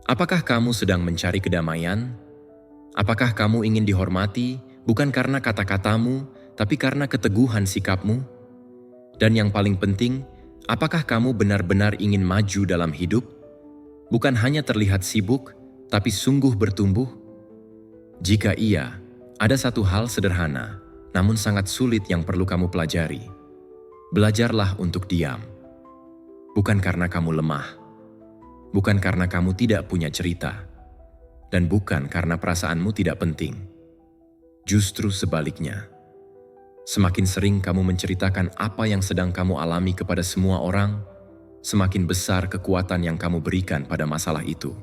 Apakah kamu sedang mencari kedamaian? Apakah kamu ingin dihormati bukan karena kata-katamu, tapi karena keteguhan sikapmu? Dan yang paling penting, apakah kamu benar-benar ingin maju dalam hidup? Bukan hanya terlihat sibuk, tapi sungguh bertumbuh? Jika iya, ada satu hal sederhana, namun sangat sulit yang perlu kamu pelajari. Belajarlah untuk diam. Bukan karena kamu lemah, bukan karena kamu tidak punya cerita, dan bukan karena perasaanmu tidak penting. Justru sebaliknya, semakin sering kamu menceritakan apa yang sedang kamu alami kepada semua orang, semakin besar kekuatan yang kamu berikan pada masalah itu.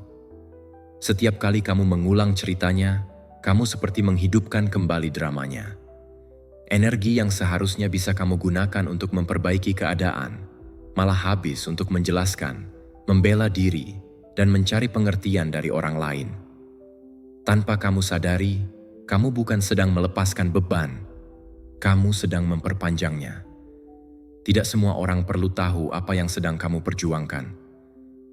Setiap kali kamu mengulang ceritanya, kamu seperti menghidupkan kembali dramanya. Energi yang seharusnya bisa kamu gunakan untuk memperbaiki keadaan, malah habis untuk menjelaskan, membela diri, dan mencari pengertian dari orang lain. Tanpa kamu sadari, kamu bukan sedang melepaskan beban, kamu sedang memperpanjangnya. Tidak semua orang perlu tahu apa yang sedang kamu perjuangkan.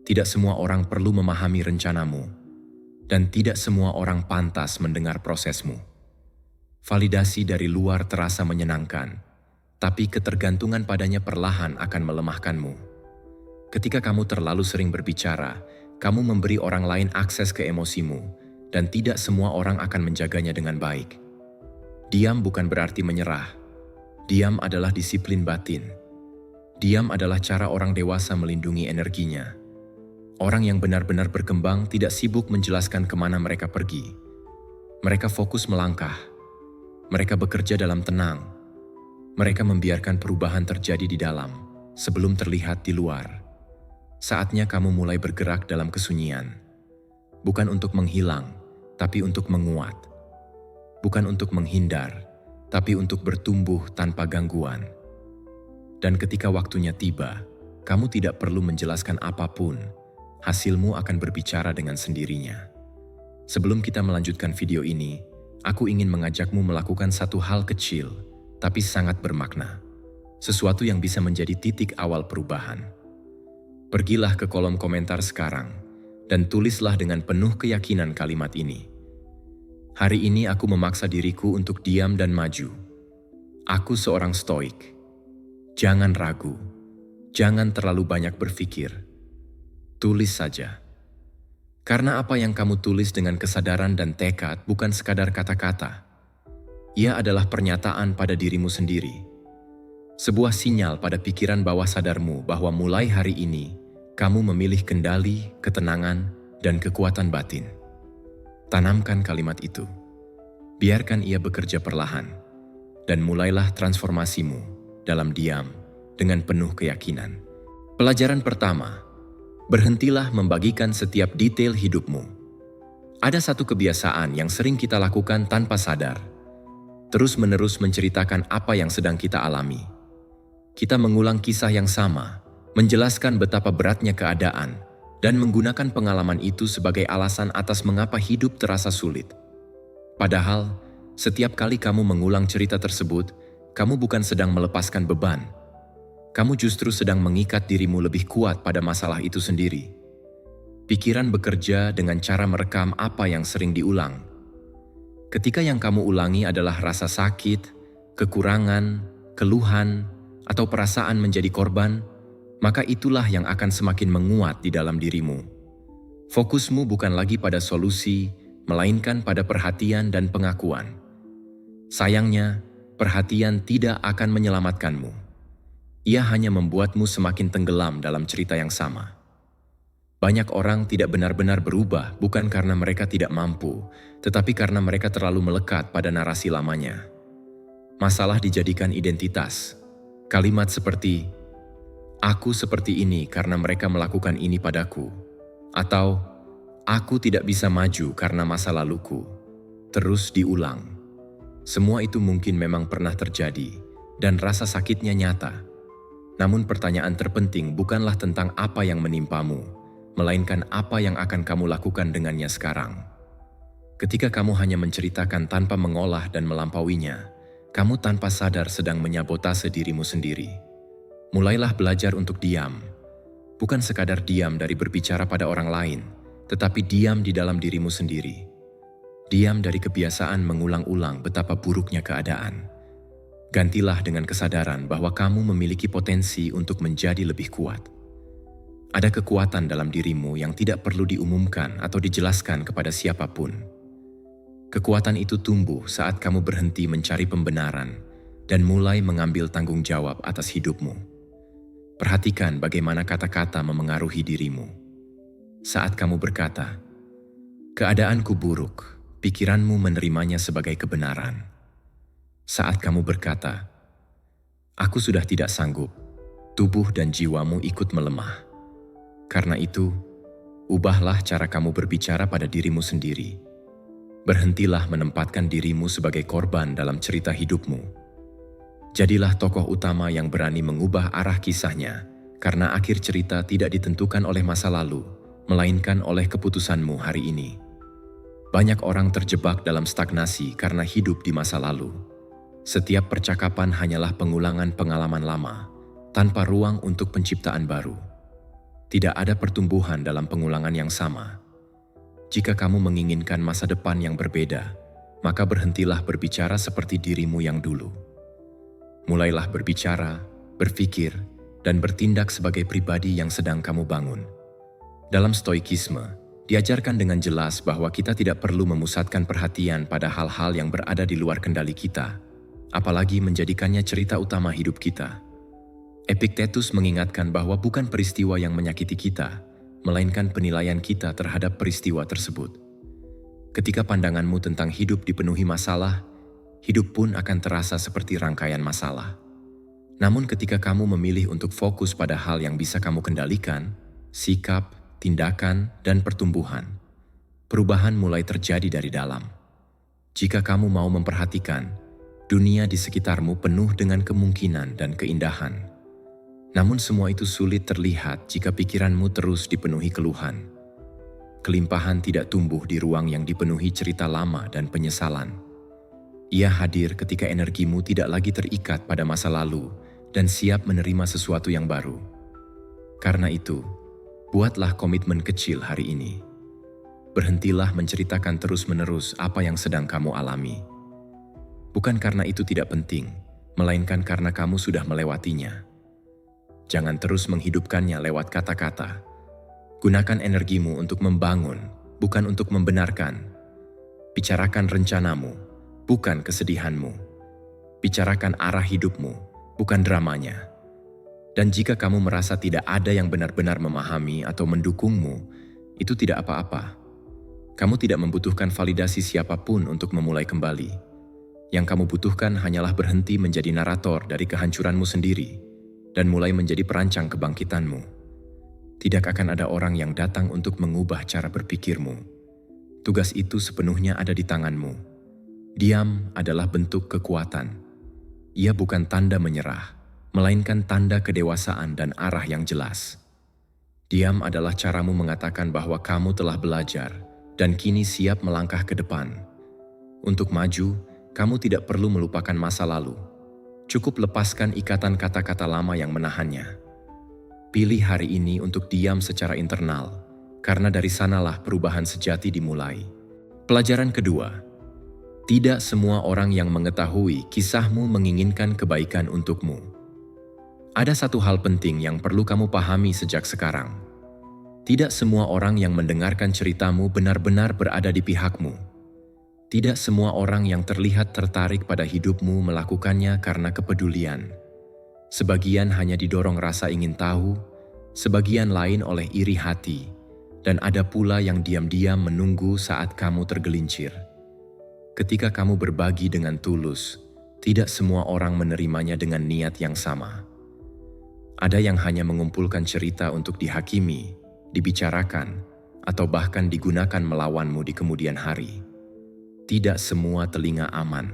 Tidak semua orang perlu memahami rencanamu, dan tidak semua orang pantas mendengar prosesmu. Validasi dari luar terasa menyenangkan, tapi ketergantungan padanya perlahan akan melemahkanmu. Ketika kamu terlalu sering berbicara, kamu memberi orang lain akses ke emosimu, dan tidak semua orang akan menjaganya dengan baik. Diam bukan berarti menyerah. Diam adalah disiplin batin. Diam adalah cara orang dewasa melindungi energinya. Orang yang benar-benar berkembang tidak sibuk menjelaskan kemana mereka pergi. Mereka fokus melangkah. Mereka bekerja dalam tenang. Mereka membiarkan perubahan terjadi di dalam, sebelum terlihat di luar. Saatnya kamu mulai bergerak dalam kesunyian. Bukan untuk menghilang, tapi untuk menguat. Bukan untuk menghindar, tapi untuk bertumbuh tanpa gangguan. Dan ketika waktunya tiba, kamu tidak perlu menjelaskan apapun. Hasilmu akan berbicara dengan sendirinya. Sebelum kita melanjutkan video ini, aku ingin mengajakmu melakukan satu hal kecil, tapi sangat bermakna. Sesuatu yang bisa menjadi titik awal perubahan. Pergilah ke kolom komentar sekarang, dan tulislah dengan penuh keyakinan kalimat ini. Hari ini aku memaksa diriku untuk diam dan maju. Aku seorang stoik. Jangan ragu, jangan terlalu banyak berpikir. Tulis saja. Karena apa yang kamu tulis dengan kesadaran dan tekad bukan sekadar kata-kata. Ia adalah pernyataan pada dirimu sendiri. Sebuah sinyal pada pikiran bawah sadarmu bahwa mulai hari ini, kamu memilih kendali, ketenangan, dan kekuatan batin. Tanamkan kalimat itu. Biarkan ia bekerja perlahan. Dan mulailah transformasimu dalam diam dengan penuh keyakinan. Pelajaran pertama. Berhentilah membagikan setiap detail hidupmu. Ada satu kebiasaan yang sering kita lakukan tanpa sadar. Terus-menerus menceritakan apa yang sedang kita alami. Kita mengulang kisah yang sama, menjelaskan betapa beratnya keadaan, dan menggunakan pengalaman itu sebagai alasan atas mengapa hidup terasa sulit. Padahal, setiap kali kamu mengulang cerita tersebut, kamu bukan sedang melepaskan beban. Kamu justru sedang mengikat dirimu lebih kuat pada masalah itu sendiri. Pikiran bekerja dengan cara merekam apa yang sering diulang. Ketika yang kamu ulangi adalah rasa sakit, kekurangan, keluhan, atau perasaan menjadi korban, maka itulah yang akan semakin menguat di dalam dirimu. Fokusmu bukan lagi pada solusi, melainkan pada perhatian dan pengakuan. Sayangnya, perhatian tidak akan menyelamatkanmu. Ia hanya membuatmu semakin tenggelam dalam cerita yang sama. Banyak orang tidak benar-benar berubah bukan karena mereka tidak mampu, tetapi karena mereka terlalu melekat pada narasi lamanya. Masalah dijadikan identitas. Kalimat seperti, "Aku seperti ini karena mereka melakukan ini padaku," atau "Aku tidak bisa maju karena masa laluku," terus diulang. Semua itu mungkin memang pernah terjadi, dan rasa sakitnya nyata. Namun pertanyaan terpenting bukanlah tentang apa yang menimpamu, melainkan apa yang akan kamu lakukan dengannya sekarang. Ketika kamu hanya menceritakan tanpa mengolah dan melampauinya, kamu tanpa sadar sedang menyabotase dirimu sendiri. Mulailah belajar untuk diam. Bukan sekadar diam dari berbicara pada orang lain, tetapi diam di dalam dirimu sendiri. Diam dari kebiasaan mengulang-ulang betapa buruknya keadaan. Gantilah dengan kesadaran bahwa kamu memiliki potensi untuk menjadi lebih kuat. Ada kekuatan dalam dirimu yang tidak perlu diumumkan atau dijelaskan kepada siapapun. Kekuatan itu tumbuh saat kamu berhenti mencari pembenaran dan mulai mengambil tanggung jawab atas hidupmu. Perhatikan bagaimana kata-kata memengaruhi dirimu. Saat kamu berkata, "Keadaanku buruk," pikiranmu menerimanya sebagai kebenaran. Saat kamu berkata, "Aku sudah tidak sanggup," tubuh dan jiwamu ikut melemah. Karena itu, ubahlah cara kamu berbicara pada dirimu sendiri. Berhentilah menempatkan dirimu sebagai korban dalam cerita hidupmu. Jadilah tokoh utama yang berani mengubah arah kisahnya, karena akhir cerita tidak ditentukan oleh masa lalu, melainkan oleh keputusanmu hari ini. Banyak orang terjebak dalam stagnasi karena hidup di masa lalu. Setiap percakapan hanyalah pengulangan pengalaman lama, tanpa ruang untuk penciptaan baru. Tidak ada pertumbuhan dalam pengulangan yang sama. Jika kamu menginginkan masa depan yang berbeda, maka berhentilah berbicara seperti dirimu yang dulu. Mulailah berbicara, berpikir, dan bertindak sebagai pribadi yang sedang kamu bangun. Dalam stoikisme, diajarkan dengan jelas bahwa kita tidak perlu memusatkan perhatian pada hal-hal yang berada di luar kendali kita, apalagi menjadikannya cerita utama hidup kita. Epictetus mengingatkan bahwa bukan peristiwa yang menyakiti kita, melainkan penilaian kita terhadap peristiwa tersebut. Ketika pandanganmu tentang hidup dipenuhi masalah, hidup pun akan terasa seperti rangkaian masalah. Namun ketika kamu memilih untuk fokus pada hal yang bisa kamu kendalikan, sikap, tindakan, dan pertumbuhan, perubahan mulai terjadi dari dalam. Jika kamu mau memperhatikan, dunia di sekitarmu penuh dengan kemungkinan dan keindahan. Namun semua itu sulit terlihat jika pikiranmu terus dipenuhi keluhan. Kelimpahan tidak tumbuh di ruang yang dipenuhi cerita lama dan penyesalan. Ia hadir ketika energimu tidak lagi terikat pada masa lalu dan siap menerima sesuatu yang baru. Karena itu, buatlah komitmen kecil hari ini. Berhentilah menceritakan terus-menerus apa yang sedang kamu alami. Bukan karena itu tidak penting, melainkan karena kamu sudah melewatinya. Jangan terus menghidupkannya lewat kata-kata. Gunakan energimu untuk membangun, bukan untuk membenarkan. Bicarakan rencanamu, bukan kesedihanmu. Bicarakan arah hidupmu, bukan dramanya. Dan jika kamu merasa tidak ada yang benar-benar memahami atau mendukungmu, itu tidak apa-apa. Kamu tidak membutuhkan validasi siapapun untuk memulai kembali. Yang kamu butuhkan hanyalah berhenti menjadi narator dari kehancuranmu sendiri dan mulai menjadi perancang kebangkitanmu. Tidak akan ada orang yang datang untuk mengubah cara berpikirmu. Tugas itu sepenuhnya ada di tanganmu. Diam adalah bentuk kekuatan. Ia bukan tanda menyerah, melainkan tanda kedewasaan dan arah yang jelas. Diam adalah caramu mengatakan bahwa kamu telah belajar dan kini siap melangkah ke depan. Untuk maju, kamu tidak perlu melupakan masa lalu. Cukup lepaskan ikatan kata-kata lama yang menahannya. Pilih hari ini untuk diam secara internal, karena dari sanalah perubahan sejati dimulai. Pelajaran kedua, tidak semua orang yang mengetahui kisahmu menginginkan kebaikan untukmu. Ada satu hal penting yang perlu kamu pahami sejak sekarang. Tidak semua orang yang mendengarkan ceritamu benar-benar berada di pihakmu. Tidak semua orang yang terlihat tertarik pada hidupmu melakukannya karena kepedulian. Sebagian hanya didorong rasa ingin tahu, sebagian lain oleh iri hati, dan ada pula yang diam-diam menunggu saat kamu tergelincir. Ketika kamu berbagi dengan tulus, tidak semua orang menerimanya dengan niat yang sama. Ada yang hanya mengumpulkan cerita untuk dihakimi, dibicarakan, atau bahkan digunakan melawanmu di kemudian hari. Tidak semua telinga aman.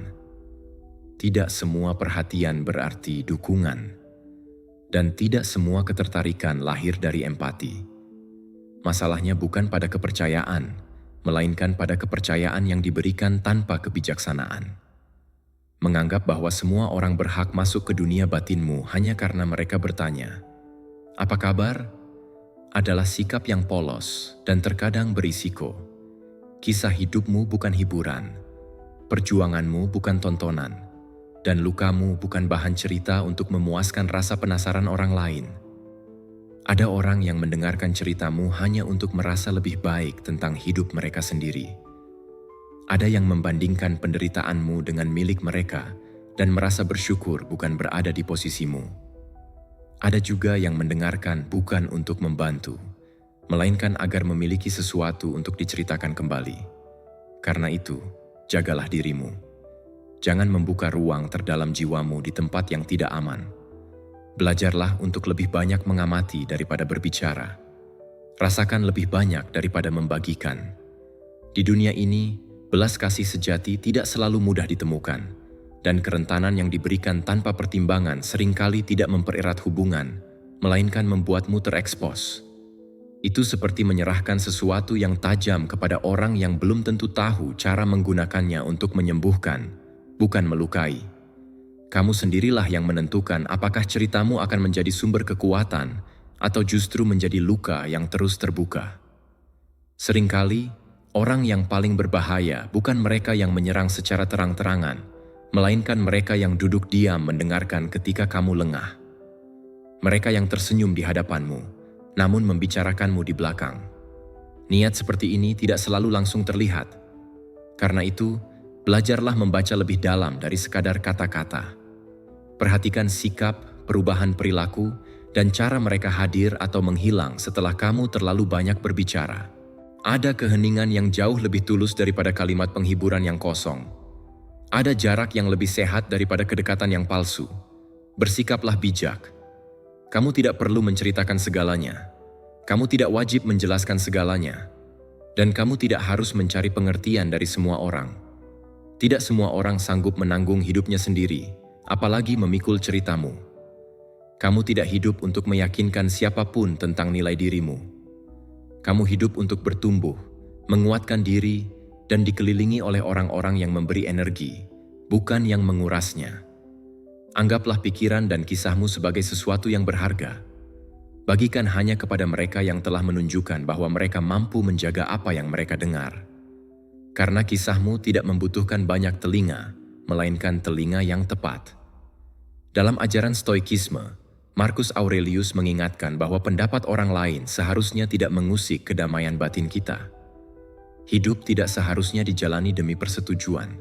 Tidak semua perhatian berarti dukungan. Dan tidak semua ketertarikan lahir dari empati. Masalahnya bukan pada kepercayaan, melainkan pada kepercayaan yang diberikan tanpa kebijaksanaan. Menganggap bahwa semua orang berhak masuk ke dunia batinmu hanya karena mereka bertanya, "Apa kabar?" adalah sikap yang polos dan terkadang berisiko. Kisah hidupmu bukan hiburan, perjuanganmu bukan tontonan, dan lukamu bukan bahan cerita untuk memuaskan rasa penasaran orang lain. Ada orang yang mendengarkan ceritamu hanya untuk merasa lebih baik tentang hidup mereka sendiri. Ada yang membandingkan penderitaanmu dengan milik mereka dan merasa bersyukur bukan berada di posisimu. Ada juga yang mendengarkan bukan untuk membantu, melainkan agar memiliki sesuatu untuk diceritakan kembali. Karena itu, jagalah dirimu. Jangan membuka ruang terdalam jiwamu di tempat yang tidak aman. Belajarlah untuk lebih banyak mengamati daripada berbicara. Rasakan lebih banyak daripada membagikan. Di dunia ini, belas kasih sejati tidak selalu mudah ditemukan, dan kerentanan yang diberikan tanpa pertimbangan seringkali tidak mempererat hubungan, melainkan membuatmu terekspos. Itu seperti menyerahkan sesuatu yang tajam kepada orang yang belum tentu tahu cara menggunakannya untuk menyembuhkan, bukan melukai. Kamu sendirilah yang menentukan apakah ceritamu akan menjadi sumber kekuatan atau justru menjadi luka yang terus terbuka. Seringkali, orang yang paling berbahaya bukan mereka yang menyerang secara terang-terangan, melainkan mereka yang duduk diam mendengarkan ketika kamu lengah. Mereka yang tersenyum di hadapanmu, namun membicarakanmu di belakang. Niat seperti ini tidak selalu langsung terlihat. Karena itu, belajarlah membaca lebih dalam dari sekadar kata-kata. Perhatikan sikap, perubahan perilaku, dan cara mereka hadir atau menghilang setelah kamu terlalu banyak berbicara. Ada keheningan yang jauh lebih tulus daripada kalimat penghiburan yang kosong. Ada jarak yang lebih sehat daripada kedekatan yang palsu. Bersikaplah bijak. Kamu tidak perlu menceritakan segalanya. Kamu tidak wajib menjelaskan segalanya. Dan kamu tidak harus mencari pengertian dari semua orang. Tidak semua orang sanggup menanggung hidupnya sendiri, apalagi memikul ceritamu. Kamu tidak hidup untuk meyakinkan siapapun tentang nilai dirimu. Kamu hidup untuk bertumbuh, menguatkan diri, dan dikelilingi oleh orang-orang yang memberi energi, bukan yang mengurasnya. Anggaplah pikiran dan kisahmu sebagai sesuatu yang berharga. Bagikan hanya kepada mereka yang telah menunjukkan bahwa mereka mampu menjaga apa yang mereka dengar. Karena kisahmu tidak membutuhkan banyak telinga, melainkan telinga yang tepat. Dalam ajaran Stoikisme, Marcus Aurelius mengingatkan bahwa pendapat orang lain seharusnya tidak mengusik kedamaian batin kita. Hidup tidak seharusnya dijalani demi persetujuan.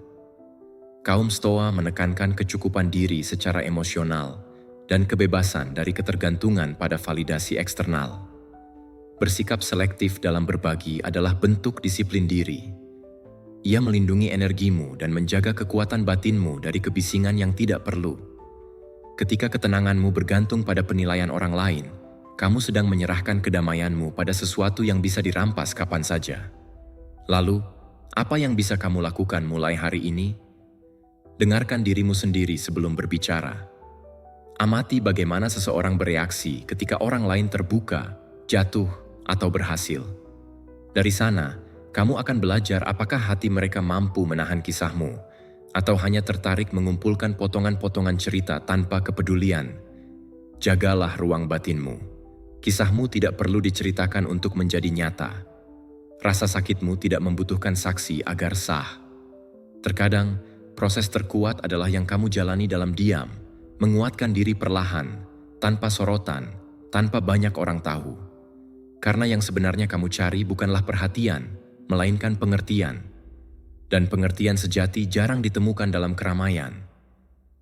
Kaum Stoa menekankan kecukupan diri secara emosional dan kebebasan dari ketergantungan pada validasi eksternal. Bersikap selektif dalam berbagi adalah bentuk disiplin diri. Ia melindungi energimu dan menjaga kekuatan batinmu dari kebisingan yang tidak perlu. Ketika ketenanganmu bergantung pada penilaian orang lain, kamu sedang menyerahkan kedamaianmu pada sesuatu yang bisa dirampas kapan saja. Lalu, apa yang bisa kamu lakukan mulai hari ini? Dengarkan dirimu sendiri sebelum berbicara. Amati bagaimana seseorang bereaksi ketika orang lain terbuka, jatuh, atau berhasil. Dari sana, kamu akan belajar apakah hati mereka mampu menahan kisahmu, atau hanya tertarik mengumpulkan potongan-potongan cerita tanpa kepedulian. Jagalah ruang batinmu. Kisahmu tidak perlu diceritakan untuk menjadi nyata. Rasa sakitmu tidak membutuhkan saksi agar sah. Terkadang, proses terkuat adalah yang kamu jalani dalam diam, menguatkan diri perlahan, tanpa sorotan, tanpa banyak orang tahu. Karena yang sebenarnya kamu cari bukanlah perhatian, melainkan pengertian. Dan pengertian sejati jarang ditemukan dalam keramaian.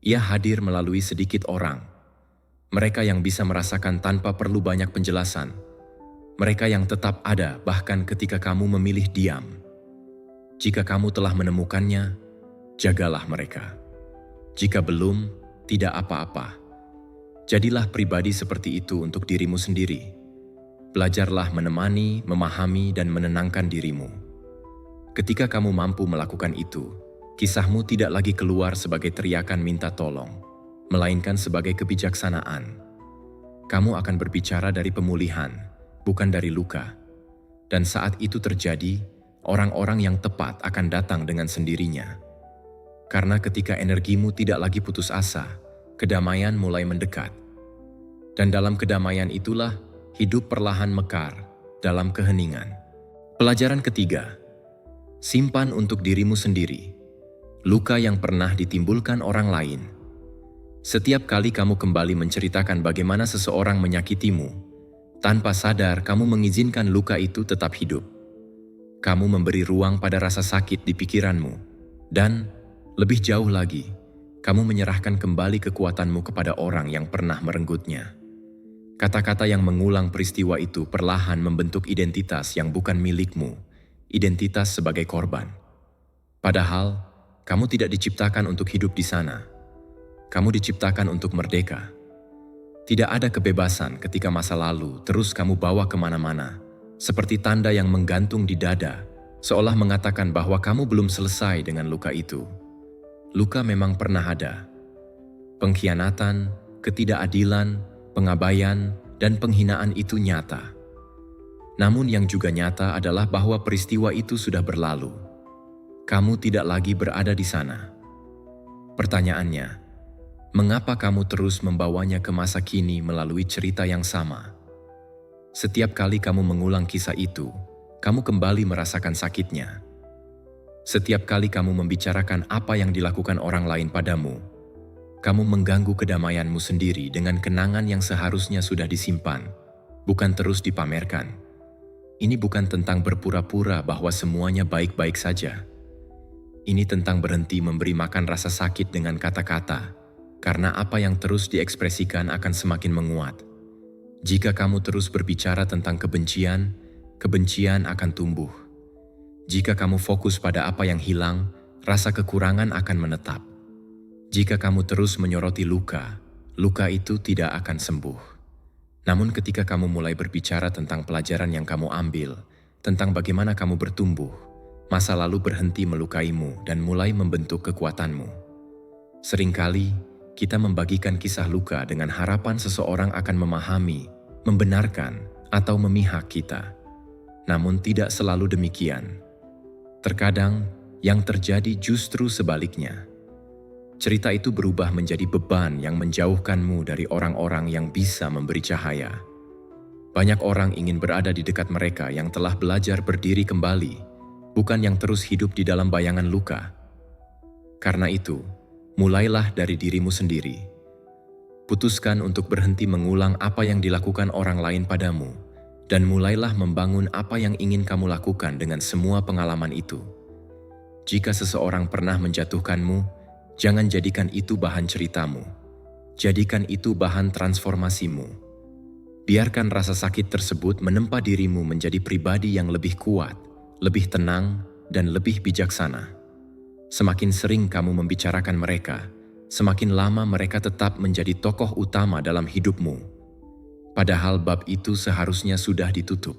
Ia hadir melalui sedikit orang. Mereka yang bisa merasakan tanpa perlu banyak penjelasan. Mereka yang tetap ada bahkan ketika kamu memilih diam. Jika kamu telah menemukannya, jagalah mereka. Jika belum, tidak apa-apa. Jadilah pribadi seperti itu untuk dirimu sendiri. Belajarlah menemani, memahami, dan menenangkan dirimu. Ketika kamu mampu melakukan itu, kisahmu tidak lagi keluar sebagai teriakan minta tolong, melainkan sebagai kebijaksanaan. Kamu akan berbicara dari pemulihan, bukan dari luka. Dan saat itu terjadi, orang-orang yang tepat akan datang dengan sendirinya. Karena ketika energimu tidak lagi putus asa, kedamaian mulai mendekat. Dan dalam kedamaian itulah, hidup perlahan mekar dalam keheningan. Pelajaran ketiga, simpan untuk dirimu sendiri luka yang pernah ditimbulkan orang lain. Setiap kali kamu kembali menceritakan bagaimana seseorang menyakitimu, tanpa sadar kamu mengizinkan luka itu tetap hidup. Kamu memberi ruang pada rasa sakit di pikiranmu, dan lebih jauh lagi, kamu menyerahkan kembali kekuatanmu kepada orang yang pernah merenggutnya. Kata-kata yang mengulang peristiwa itu perlahan membentuk identitas yang bukan milikmu, identitas sebagai korban. Padahal, kamu tidak diciptakan untuk hidup di sana. Kamu diciptakan untuk merdeka. Tidak ada kebebasan ketika masa lalu terus kamu bawa kemana-mana, seperti tanda yang menggantung di dada, seolah mengatakan bahwa kamu belum selesai dengan luka itu. Luka memang pernah ada. Pengkhianatan, ketidakadilan, pengabaian, dan penghinaan itu nyata. Namun yang juga nyata adalah bahwa peristiwa itu sudah berlalu. Kamu tidak lagi berada di sana. Pertanyaannya, mengapa kamu terus membawanya ke masa kini melalui cerita yang sama? Setiap kali kamu mengulang kisah itu, kamu kembali merasakan sakitnya. Setiap kali kamu membicarakan apa yang dilakukan orang lain padamu, kamu mengganggu kedamaianmu sendiri dengan kenangan yang seharusnya sudah disimpan, bukan terus dipamerkan. Ini bukan tentang berpura-pura bahwa semuanya baik-baik saja. Ini tentang berhenti memberi makan rasa sakit dengan kata-kata, karena apa yang terus diekspresikan akan semakin menguat. Jika kamu terus berbicara tentang kebencian, kebencian akan tumbuh. Jika kamu fokus pada apa yang hilang, rasa kekurangan akan menetap. Jika kamu terus menyoroti luka, luka itu tidak akan sembuh. Namun ketika kamu mulai berbicara tentang pelajaran yang kamu ambil, tentang bagaimana kamu bertumbuh, masa lalu berhenti melukaimu dan mulai membentuk kekuatanmu. Seringkali, kita membagikan kisah luka dengan harapan seseorang akan memahami, membenarkan, atau memihak kita. Namun tidak selalu demikian. Terkadang, yang terjadi justru sebaliknya. Cerita itu berubah menjadi beban yang menjauhkanmu dari orang-orang yang bisa memberi cahaya. Banyak orang ingin berada di dekat mereka yang telah belajar berdiri kembali, bukan yang terus hidup di dalam bayangan luka. Karena itu, mulailah dari dirimu sendiri. Putuskan untuk berhenti mengulang apa yang dilakukan orang lain padamu, dan mulailah membangun apa yang ingin kamu lakukan dengan semua pengalaman itu. Jika seseorang pernah menjatuhkanmu, jangan jadikan itu bahan ceritamu. Jadikan itu bahan transformasimu. Biarkan rasa sakit tersebut menempa dirimu menjadi pribadi yang lebih kuat, lebih tenang, dan lebih bijaksana. Semakin sering kamu membicarakan mereka, semakin lama mereka tetap menjadi tokoh utama dalam hidupmu. Padahal bab itu seharusnya sudah ditutup.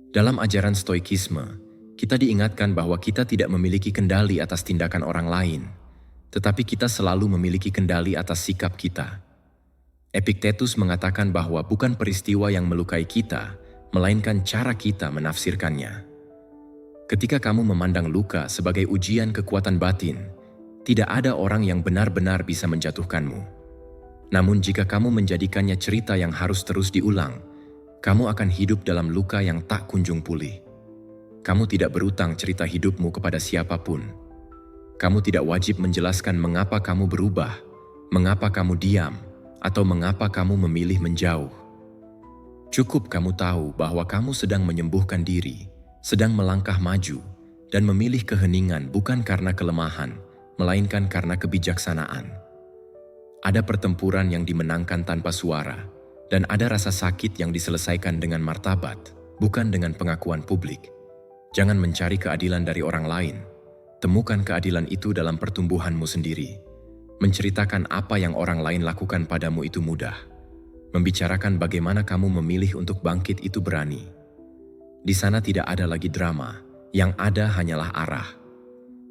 Dalam ajaran Stoikisme, kita diingatkan bahwa kita tidak memiliki kendali atas tindakan orang lain, tetapi kita selalu memiliki kendali atas sikap kita. Epictetus mengatakan bahwa bukan peristiwa yang melukai kita, melainkan cara kita menafsirkannya. Ketika kamu memandang luka sebagai ujian kekuatan batin, tidak ada orang yang benar-benar bisa menjatuhkanmu. Namun jika kamu menjadikannya cerita yang harus terus diulang, kamu akan hidup dalam luka yang tak kunjung pulih. Kamu tidak berutang cerita hidupmu kepada siapapun. Kamu tidak wajib menjelaskan mengapa kamu berubah, mengapa kamu diam, atau mengapa kamu memilih menjauh. Cukup kamu tahu bahwa kamu sedang menyembuhkan diri, sedang melangkah maju, dan memilih keheningan bukan karena kelemahan, melainkan karena kebijaksanaan. Ada pertempuran yang dimenangkan tanpa suara, dan ada rasa sakit yang diselesaikan dengan martabat, bukan dengan pengakuan publik. Jangan mencari keadilan dari orang lain. Temukan keadilan itu dalam pertumbuhanmu sendiri. Menceritakan apa yang orang lain lakukan padamu itu mudah. Membicarakan bagaimana kamu memilih untuk bangkit itu berani. Di sana tidak ada lagi drama, yang ada hanyalah arah.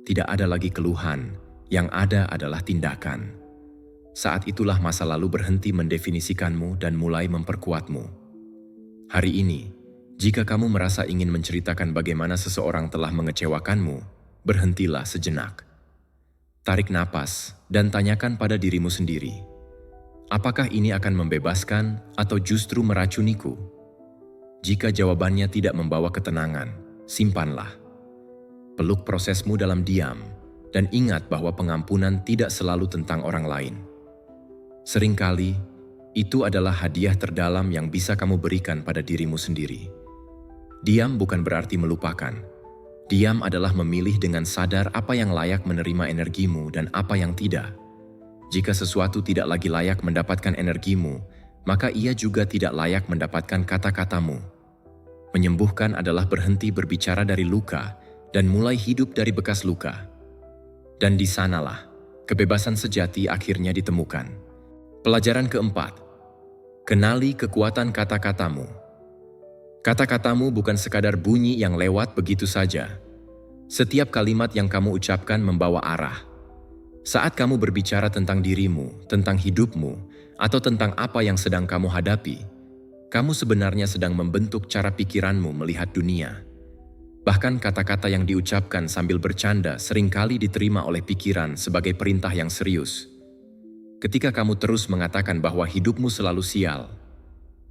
Tidak ada lagi keluhan, yang ada adalah tindakan. Saat itulah masa lalu berhenti mendefinisikanmu dan mulai memperkuatmu. Hari ini, jika kamu merasa ingin menceritakan bagaimana seseorang telah mengecewakanmu, berhentilah sejenak. Tarik napas dan tanyakan pada dirimu sendiri, Apakah ini akan membebaskan atau justru meracuniku? Jika jawabannya tidak membawa ketenangan, simpanlah. Peluk prosesmu dalam diam, dan ingat bahwa pengampunan tidak selalu tentang orang lain. Seringkali, itu adalah hadiah terdalam yang bisa kamu berikan pada dirimu sendiri. Diam bukan berarti melupakan. Diam adalah memilih dengan sadar apa yang layak menerima energimu dan apa yang tidak. Jika sesuatu tidak lagi layak mendapatkan energimu, maka ia juga tidak layak mendapatkan kata-katamu. Menyembuhkan adalah berhenti berbicara dari luka dan mulai hidup dari bekas luka. Dan di sanalah kebebasan sejati akhirnya ditemukan. Pelajaran keempat, kenali kekuatan kata-katamu. Kata-katamu bukan sekadar bunyi yang lewat begitu saja. Setiap kalimat yang kamu ucapkan membawa arah. Saat kamu berbicara tentang dirimu, tentang hidupmu, atau tentang apa yang sedang kamu hadapi, kamu sebenarnya sedang membentuk cara pikiranmu melihat dunia. Bahkan kata-kata yang diucapkan sambil bercanda seringkali diterima oleh pikiran sebagai perintah yang serius. Ketika kamu terus mengatakan bahwa hidupmu selalu sial,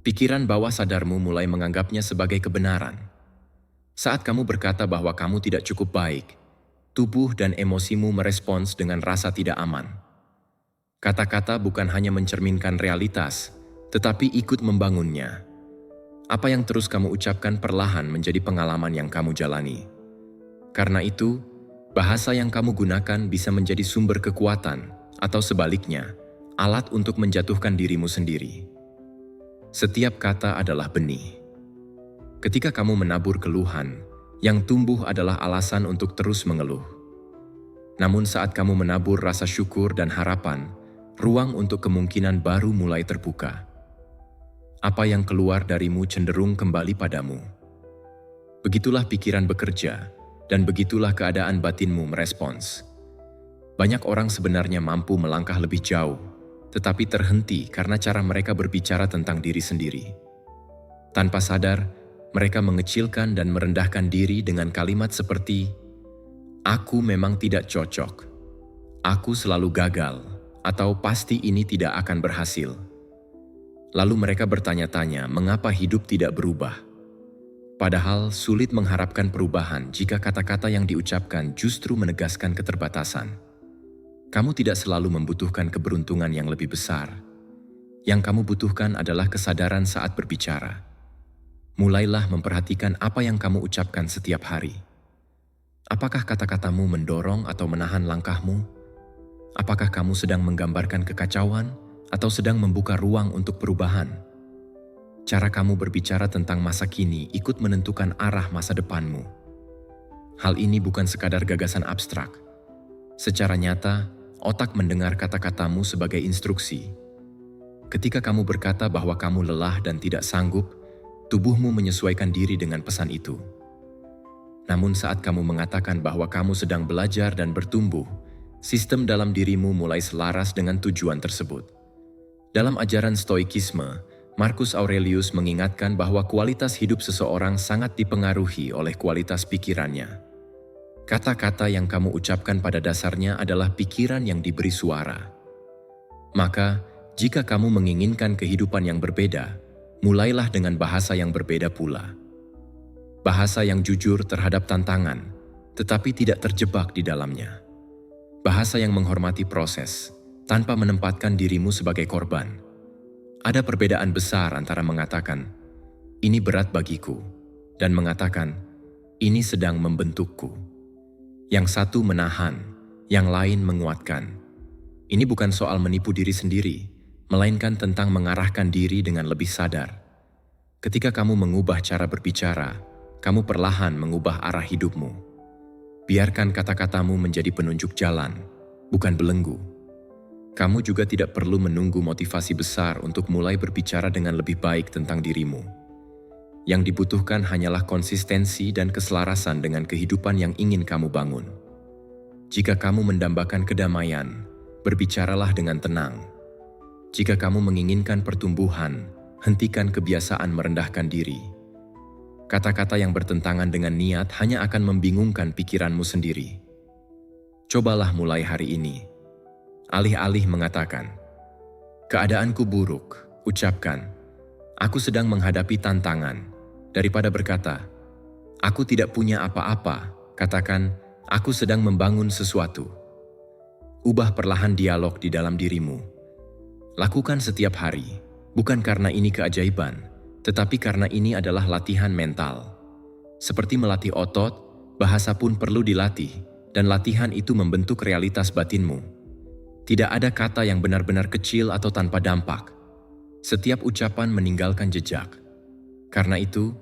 pikiran bawah sadarmu mulai menganggapnya sebagai kebenaran. Saat kamu berkata bahwa kamu tidak cukup baik, tubuh dan emosimu merespons dengan rasa tidak aman. Kata-kata bukan hanya mencerminkan realitas, tetapi ikut membangunnya. Apa yang terus kamu ucapkan perlahan menjadi pengalaman yang kamu jalani. Karena itu, bahasa yang kamu gunakan bisa menjadi sumber kekuatan, atau sebaliknya, alat untuk menjatuhkan dirimu sendiri. Setiap kata adalah benih. Ketika kamu menabur keluhan, yang tumbuh adalah alasan untuk terus mengeluh. Namun saat kamu menabur rasa syukur dan harapan, ruang untuk kemungkinan baru mulai terbuka. Apa yang keluar darimu cenderung kembali padamu. Begitulah pikiran bekerja, dan begitulah keadaan batinmu merespons. Banyak orang sebenarnya mampu melangkah lebih jauh, tetapi terhenti karena cara mereka berbicara tentang diri sendiri. Tanpa sadar, mereka mengecilkan dan merendahkan diri dengan kalimat seperti, "Aku memang tidak cocok," "Aku selalu gagal," atau "Pasti ini tidak akan berhasil." Lalu mereka bertanya-tanya mengapa hidup tidak berubah. Padahal sulit mengharapkan perubahan jika kata-kata yang diucapkan justru menegaskan keterbatasan. Kamu tidak selalu membutuhkan keberuntungan yang lebih besar. Yang kamu butuhkan adalah kesadaran saat berbicara. Mulailah memperhatikan apa yang kamu ucapkan setiap hari. Apakah kata-katamu mendorong atau menahan langkahmu? Apakah kamu sedang menggambarkan kekacauan atau sedang membuka ruang untuk perubahan? Cara kamu berbicara tentang masa kini ikut menentukan arah masa depanmu. Hal ini bukan sekadar gagasan abstrak. Secara nyata, otak mendengar kata-katamu sebagai instruksi. Ketika kamu berkata bahwa kamu lelah dan tidak sanggup, tubuhmu menyesuaikan diri dengan pesan itu. Namun saat kamu mengatakan bahwa kamu sedang belajar dan bertumbuh, sistem dalam dirimu mulai selaras dengan tujuan tersebut. Dalam ajaran Stoikisme, Marcus Aurelius mengingatkan bahwa kualitas hidup seseorang sangat dipengaruhi oleh kualitas pikirannya. Kata-kata yang kamu ucapkan pada dasarnya adalah pikiran yang diberi suara. Maka, jika kamu menginginkan kehidupan yang berbeda, mulailah dengan bahasa yang berbeda pula. Bahasa yang jujur terhadap tantangan, tetapi tidak terjebak di dalamnya. Bahasa yang menghormati proses, tanpa menempatkan dirimu sebagai korban. Ada perbedaan besar antara mengatakan, "Ini berat bagiku," dan mengatakan, "Ini sedang membentukku." Yang satu menahan, yang lain menguatkan. Ini bukan soal menipu diri sendiri, melainkan tentang mengarahkan diri dengan lebih sadar. Ketika kamu mengubah cara berbicara, kamu perlahan mengubah arah hidupmu. Biarkan kata-katamu menjadi penunjuk jalan, bukan belenggu. Kamu juga tidak perlu menunggu motivasi besar untuk mulai berbicara dengan lebih baik tentang dirimu. Yang dibutuhkan hanyalah konsistensi dan keselarasan dengan kehidupan yang ingin kamu bangun. Jika kamu mendambakan kedamaian, berbicaralah dengan tenang. Jika kamu menginginkan pertumbuhan, hentikan kebiasaan merendahkan diri. Kata-kata yang bertentangan dengan niat hanya akan membingungkan pikiranmu sendiri. Cobalah mulai hari ini. Alih-alih mengatakan, Keadaanku buruk, ucapkan. Aku sedang menghadapi tantangan. Daripada berkata, aku tidak punya apa-apa, katakan, aku sedang membangun sesuatu. Ubah perlahan dialog di dalam dirimu. Lakukan setiap hari, bukan karena ini keajaiban, tetapi karena ini adalah latihan mental. Seperti melatih otot, bahasa pun perlu dilatih, dan latihan itu membentuk realitas batinmu. Tidak ada kata yang benar-benar kecil atau tanpa dampak. Setiap ucapan meninggalkan jejak. Karena itu,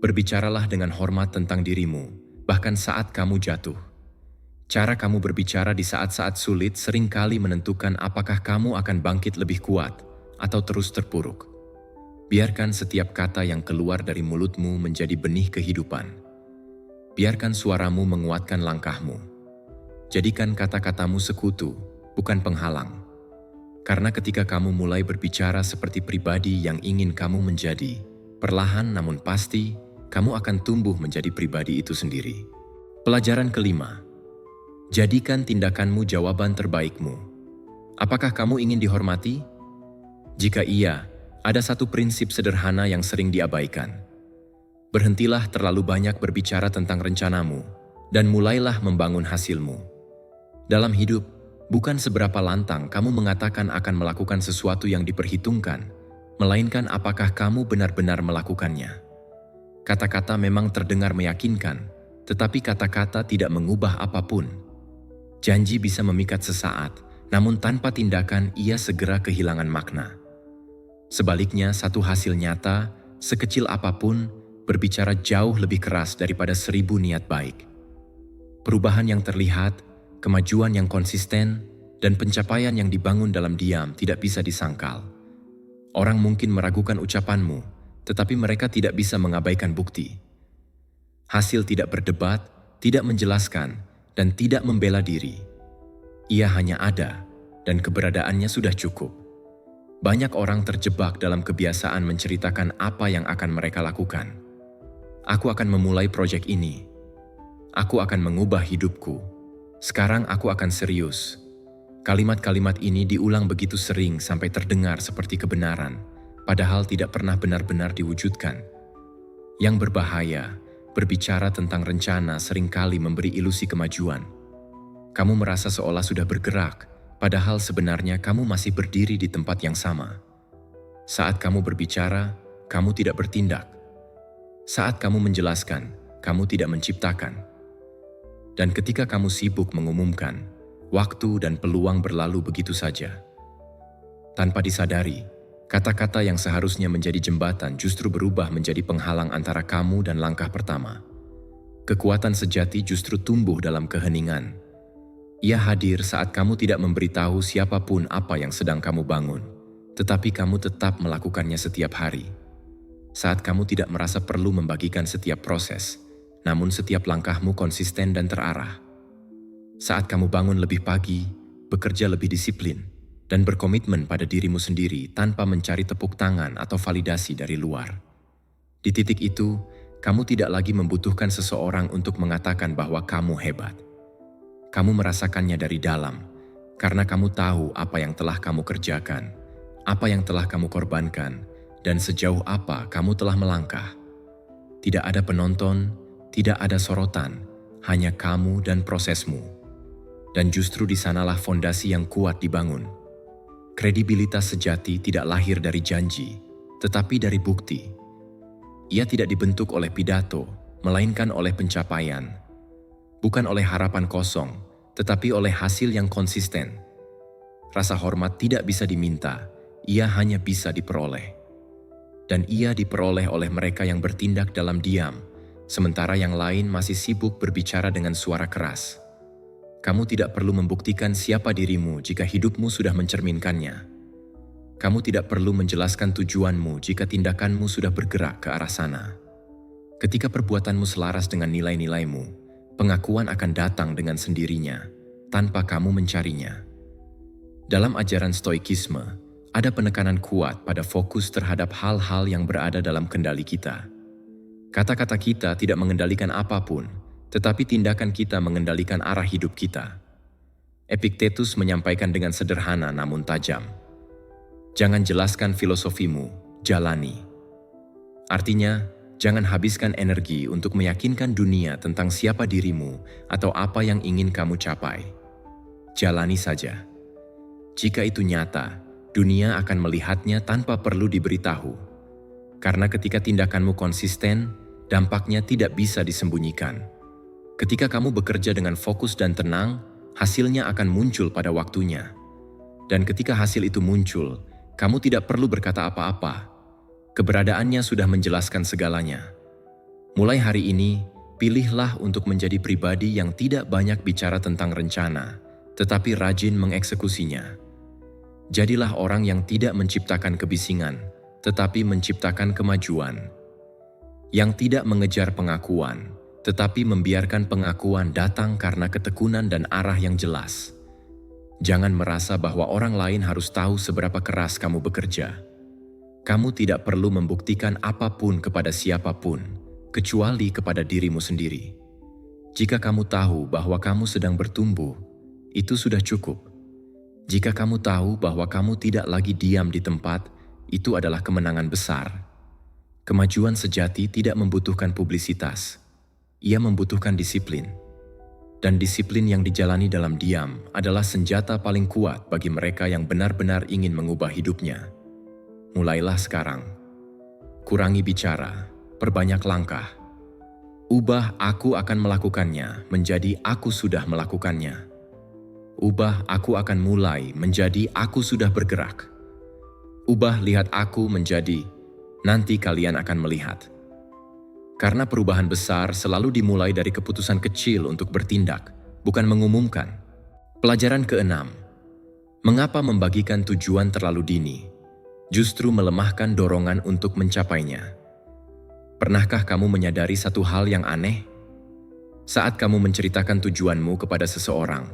berbicaralah dengan hormat tentang dirimu, bahkan saat kamu jatuh. Cara kamu berbicara di saat-saat sulit seringkali menentukan apakah kamu akan bangkit lebih kuat atau terus terpuruk. Biarkan setiap kata yang keluar dari mulutmu menjadi benih kehidupan. Biarkan suaramu menguatkan langkahmu. Jadikan kata-katamu sekutu, bukan penghalang. Karena ketika kamu mulai berbicara seperti pribadi yang ingin kamu menjadi, perlahan namun pasti, kamu akan tumbuh menjadi pribadi itu sendiri. Pelajaran kelima, jadikan tindakanmu jawaban terbaikmu. Apakah kamu ingin dihormati? Jika iya, ada satu prinsip sederhana yang sering diabaikan. Berhentilah terlalu banyak berbicara tentang rencanamu, dan mulailah membangun hasilmu. Dalam hidup, bukan seberapa lantang kamu mengatakan akan melakukan sesuatu yang diperhitungkan, melainkan apakah kamu benar-benar melakukannya. Kata-kata memang terdengar meyakinkan, tetapi kata-kata tidak mengubah apapun. Janji bisa memikat sesaat, namun tanpa tindakan ia segera kehilangan makna. Sebaliknya, satu hasil nyata, sekecil apapun, berbicara jauh lebih keras daripada 1000 niat baik. Perubahan yang terlihat, kemajuan yang konsisten, dan pencapaian yang dibangun dalam diam tidak bisa disangkal. Orang mungkin meragukan ucapanmu, tetapi mereka tidak bisa mengabaikan bukti. Hasil tidak berdebat, tidak menjelaskan, dan tidak membela diri. Ia hanya ada, dan keberadaannya sudah cukup. Banyak orang terjebak dalam kebiasaan menceritakan apa yang akan mereka lakukan. Aku akan memulai proyek ini. Aku akan mengubah hidupku. Sekarang aku akan serius. Kalimat-kalimat ini diulang begitu sering sampai terdengar seperti kebenaran, padahal tidak pernah benar-benar diwujudkan. Yang berbahaya, berbicara tentang rencana seringkali memberi ilusi kemajuan. Kamu merasa seolah sudah bergerak, padahal sebenarnya kamu masih berdiri di tempat yang sama. Saat kamu berbicara, kamu tidak bertindak. Saat kamu menjelaskan, kamu tidak menciptakan. Dan ketika kamu sibuk mengumumkan, waktu dan peluang berlalu begitu saja. Tanpa disadari, kata-kata yang seharusnya menjadi jembatan justru berubah menjadi penghalang antara kamu dan langkah pertama. Kekuatan sejati justru tumbuh dalam keheningan. Ia hadir saat kamu tidak memberitahu siapapun apa yang sedang kamu bangun, tetapi kamu tetap melakukannya setiap hari. Saat kamu tidak merasa perlu membagikan setiap proses, namun setiap langkahmu konsisten dan terarah. Saat kamu bangun lebih pagi, bekerja lebih disiplin, dan berkomitmen pada dirimu sendiri tanpa mencari tepuk tangan atau validasi dari luar. Di titik itu, kamu tidak lagi membutuhkan seseorang untuk mengatakan bahwa kamu hebat. Kamu merasakannya dari dalam, karena kamu tahu apa yang telah kamu kerjakan, apa yang telah kamu korbankan, dan sejauh apa kamu telah melangkah. Tidak ada penonton, tidak ada sorotan, hanya kamu dan prosesmu. Dan justru di sanalah fondasi yang kuat dibangun. Kredibilitas sejati tidak lahir dari janji, tetapi dari bukti. Ia tidak dibentuk oleh pidato, melainkan oleh pencapaian. Bukan oleh harapan kosong, tetapi oleh hasil yang konsisten. Rasa hormat tidak bisa diminta, ia hanya bisa diperoleh. Dan ia diperoleh oleh mereka yang bertindak dalam diam, sementara yang lain masih sibuk berbicara dengan suara keras. Kamu tidak perlu membuktikan siapa dirimu jika hidupmu sudah mencerminkannya. Kamu tidak perlu menjelaskan tujuanmu jika tindakanmu sudah bergerak ke arah sana. Ketika perbuatanmu selaras dengan nilai-nilaimu, pengakuan akan datang dengan sendirinya, tanpa kamu mencarinya. Dalam ajaran Stoikisme, ada penekanan kuat pada fokus terhadap hal-hal yang berada dalam kendali kita. Kata-kata kita tidak mengendalikan apapun, tetapi tindakan kita mengendalikan arah hidup kita. Epictetus menyampaikan dengan sederhana namun tajam. Jangan jelaskan filosofimu, jalani. Artinya, jangan habiskan energi untuk meyakinkan dunia tentang siapa dirimu atau apa yang ingin kamu capai. Jalani saja. Jika itu nyata, dunia akan melihatnya tanpa perlu diberitahu. Karena ketika tindakanmu konsisten, dampaknya tidak bisa disembunyikan. Ketika kamu bekerja dengan fokus dan tenang, hasilnya akan muncul pada waktunya. Dan ketika hasil itu muncul, kamu tidak perlu berkata apa-apa. Keberadaannya sudah menjelaskan segalanya. Mulai hari ini, pilihlah untuk menjadi pribadi yang tidak banyak bicara tentang rencana, tetapi rajin mengeksekusinya. Jadilah orang yang tidak menciptakan kebisingan, tetapi menciptakan kemajuan. Yang tidak mengejar pengakuan, tetapi membiarkan pengakuan datang karena ketekunan dan arah yang jelas. Jangan merasa bahwa orang lain harus tahu seberapa keras kamu bekerja. Kamu tidak perlu membuktikan apapun kepada siapapun, kecuali kepada dirimu sendiri. Jika kamu tahu bahwa kamu sedang bertumbuh, itu sudah cukup. Jika kamu tahu bahwa kamu tidak lagi diam di tempat, itu adalah kemenangan besar. Kemajuan sejati tidak membutuhkan publisitas. Ia membutuhkan disiplin. Dan disiplin yang dijalani dalam diam adalah senjata paling kuat bagi mereka yang benar-benar ingin mengubah hidupnya. Mulailah sekarang. Kurangi bicara, perbanyak langkah. Ubah "aku akan melakukannya" menjadi "aku sudah melakukannya". Ubah "aku akan mulai" menjadi "aku sudah bergerak". Ubah "lihat aku" menjadi "nanti kalian akan melihat". Karena perubahan besar selalu dimulai dari keputusan kecil untuk bertindak, bukan mengumumkan. Pelajaran ke-6. Mengapa membagikan tujuan terlalu dini justru melemahkan dorongan untuk mencapainya? Pernahkah kamu menyadari satu hal yang aneh? Saat kamu menceritakan tujuanmu kepada seseorang,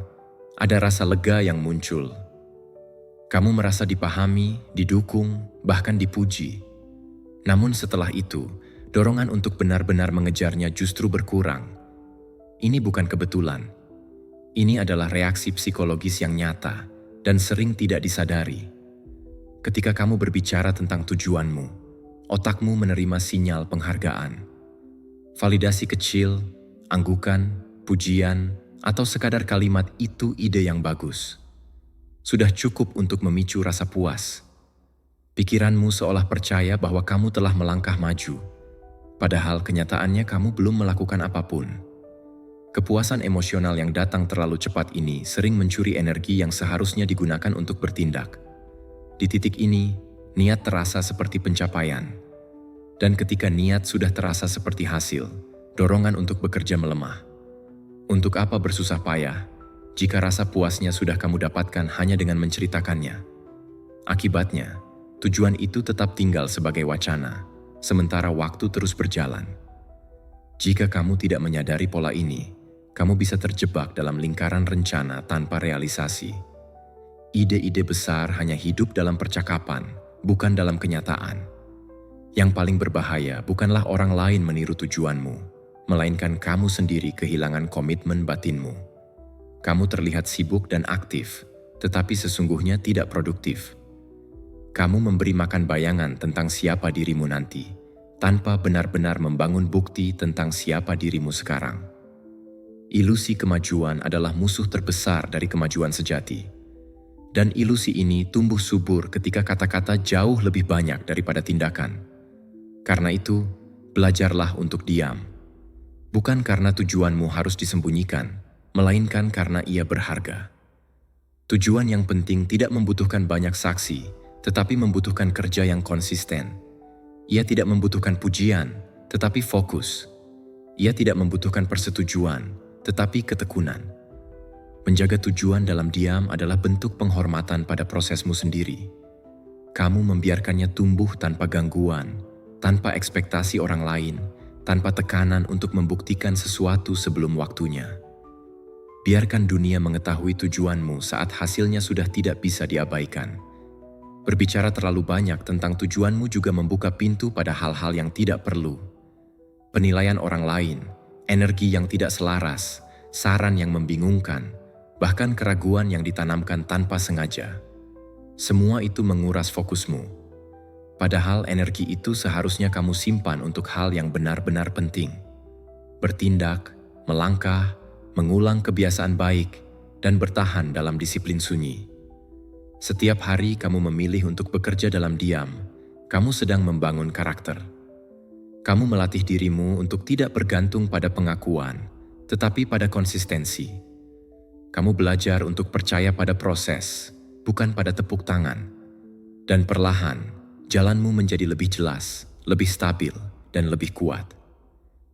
ada rasa lega yang muncul. Kamu merasa dipahami, didukung, bahkan dipuji. Namun setelah itu, dorongan untuk benar-benar mengejarnya justru berkurang. Ini bukan kebetulan. Ini adalah reaksi psikologis yang nyata dan sering tidak disadari. Ketika kamu berbicara tentang tujuanmu, otakmu menerima sinyal penghargaan. Validasi kecil, anggukan, pujian, atau sekadar kalimat "itu ide yang bagus" sudah cukup untuk memicu rasa puas. Pikiranmu seolah percaya bahwa kamu telah melangkah maju. Padahal kenyataannya kamu belum melakukan apapun. Kepuasan emosional yang datang terlalu cepat ini sering mencuri energi yang seharusnya digunakan untuk bertindak. Di titik ini, niat terasa seperti pencapaian. Dan ketika niat sudah terasa seperti hasil, dorongan untuk bekerja melemah. Untuk apa bersusah payah, jika rasa puasnya sudah kamu dapatkan hanya dengan menceritakannya? Akibatnya, tujuan itu tetap tinggal sebagai wacana, sementara waktu terus berjalan. Jika kamu tidak menyadari pola ini, kamu bisa terjebak dalam lingkaran rencana tanpa realisasi. Ide-ide besar hanya hidup dalam percakapan, bukan dalam kenyataan. Yang paling berbahaya bukanlah orang lain meniru tujuanmu, melainkan kamu sendiri kehilangan komitmen batinmu. Kamu terlihat sibuk dan aktif, tetapi sesungguhnya tidak produktif. Kamu memberi makan bayangan tentang siapa dirimu nanti, tanpa benar-benar membangun bukti tentang siapa dirimu sekarang. Ilusi kemajuan adalah musuh terbesar dari kemajuan sejati. Dan ilusi ini tumbuh subur ketika kata-kata jauh lebih banyak daripada tindakan. Karena itu, belajarlah untuk diam. Bukan karena tujuanmu harus disembunyikan, melainkan karena ia berharga. Tujuan yang penting tidak membutuhkan banyak saksi, tetapi membutuhkan kerja yang konsisten. Ia tidak membutuhkan pujian, tetapi fokus. Ia tidak membutuhkan persetujuan, tetapi ketekunan. Menjaga tujuan dalam diam adalah bentuk penghormatan pada prosesmu sendiri. Kamu membiarkannya tumbuh tanpa gangguan, tanpa ekspektasi orang lain, tanpa tekanan untuk membuktikan sesuatu sebelum waktunya. Biarkan dunia mengetahui tujuanmu saat hasilnya sudah tidak bisa diabaikan. Berbicara terlalu banyak tentang tujuanmu juga membuka pintu pada hal-hal yang tidak perlu. Penilaian orang lain, energi yang tidak selaras, saran yang membingungkan, bahkan keraguan yang ditanamkan tanpa sengaja. Semua itu menguras fokusmu. Padahal energi itu seharusnya kamu simpan untuk hal yang benar-benar penting. Bertindak, melangkah, mengulang kebiasaan baik, dan bertahan dalam disiplin sunyi. Setiap hari kamu memilih untuk bekerja dalam diam, kamu sedang membangun karakter. Kamu melatih dirimu untuk tidak bergantung pada pengakuan, tetapi pada konsistensi. Kamu belajar untuk percaya pada proses, bukan pada tepuk tangan. Dan perlahan, jalanmu menjadi lebih jelas, lebih stabil, dan lebih kuat.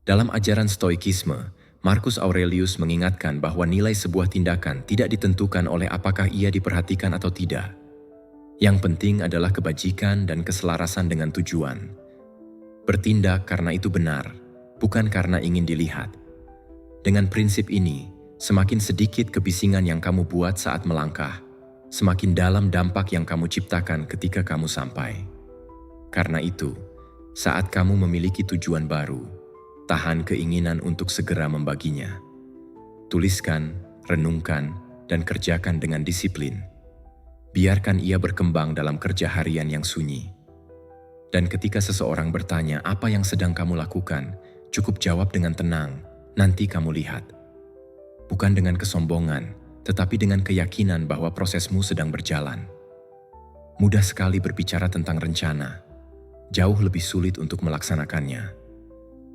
Dalam ajaran Stoikisme, Marcus Aurelius mengingatkan bahwa nilai sebuah tindakan tidak ditentukan oleh apakah ia diperhatikan atau tidak. Yang penting adalah kebajikan dan keselarasan dengan tujuan. Bertindak karena itu benar, bukan karena ingin dilihat. Dengan prinsip ini, semakin sedikit kebisingan yang kamu buat saat melangkah, semakin dalam dampak yang kamu ciptakan ketika kamu sampai. Karena itu, saat kamu memiliki tujuan baru, tahan keinginan untuk segera membaginya. Tuliskan, renungkan, dan kerjakan dengan disiplin. Biarkan ia berkembang dalam kerja harian yang sunyi. Dan ketika seseorang bertanya apa yang sedang kamu lakukan, cukup jawab dengan tenang, nanti kamu lihat. Bukan dengan kesombongan, tetapi dengan keyakinan bahwa prosesmu sedang berjalan. Mudah sekali berbicara tentang rencana, jauh lebih sulit untuk melaksanakannya.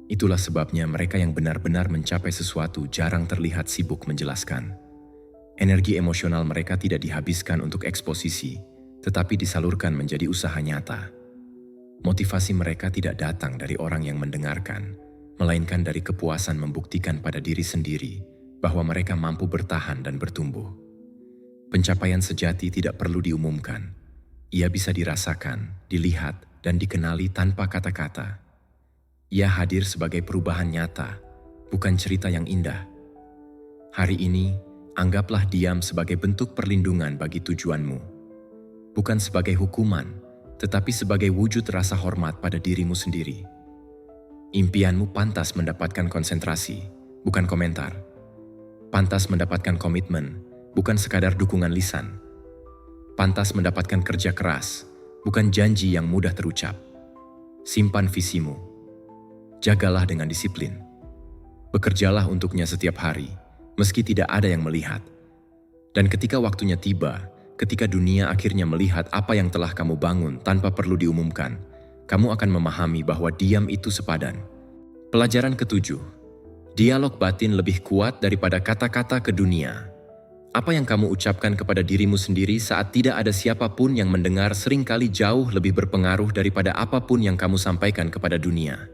Itulah sebabnya mereka yang benar-benar mencapai sesuatu jarang terlihat sibuk menjelaskan. Energi emosional mereka tidak dihabiskan untuk eksposisi, tetapi disalurkan menjadi usaha nyata. Motivasi mereka tidak datang dari orang yang mendengarkan, melainkan dari kepuasan membuktikan pada diri sendiri bahwa mereka mampu bertahan dan bertumbuh. Pencapaian sejati tidak perlu diumumkan. Ia bisa dirasakan, dilihat, dan dikenali tanpa kata-kata. Ia hadir sebagai perubahan nyata, bukan cerita yang indah. Hari ini, anggaplah diam sebagai bentuk perlindungan bagi tujuanmu. Bukan sebagai hukuman, tetapi sebagai wujud rasa hormat pada dirimu sendiri. Impianmu pantas mendapatkan konsentrasi, bukan komentar. Pantas mendapatkan komitmen, bukan sekadar dukungan lisan. Pantas mendapatkan kerja keras, bukan janji yang mudah terucap. Simpan visimu. Jagalah dengan disiplin. Bekerjalah untuknya setiap hari, meski tidak ada yang melihat. Dan ketika waktunya tiba, ketika dunia akhirnya melihat apa yang telah kamu bangun tanpa perlu diumumkan, kamu akan memahami bahwa diam itu sepadan. Pelajaran ketujuh, dialog batin lebih kuat daripada kata-kata ke dunia. Apa yang kamu ucapkan kepada dirimu sendiri saat tidak ada siapapun yang mendengar seringkali jauh lebih berpengaruh daripada apapun yang kamu sampaikan kepada dunia.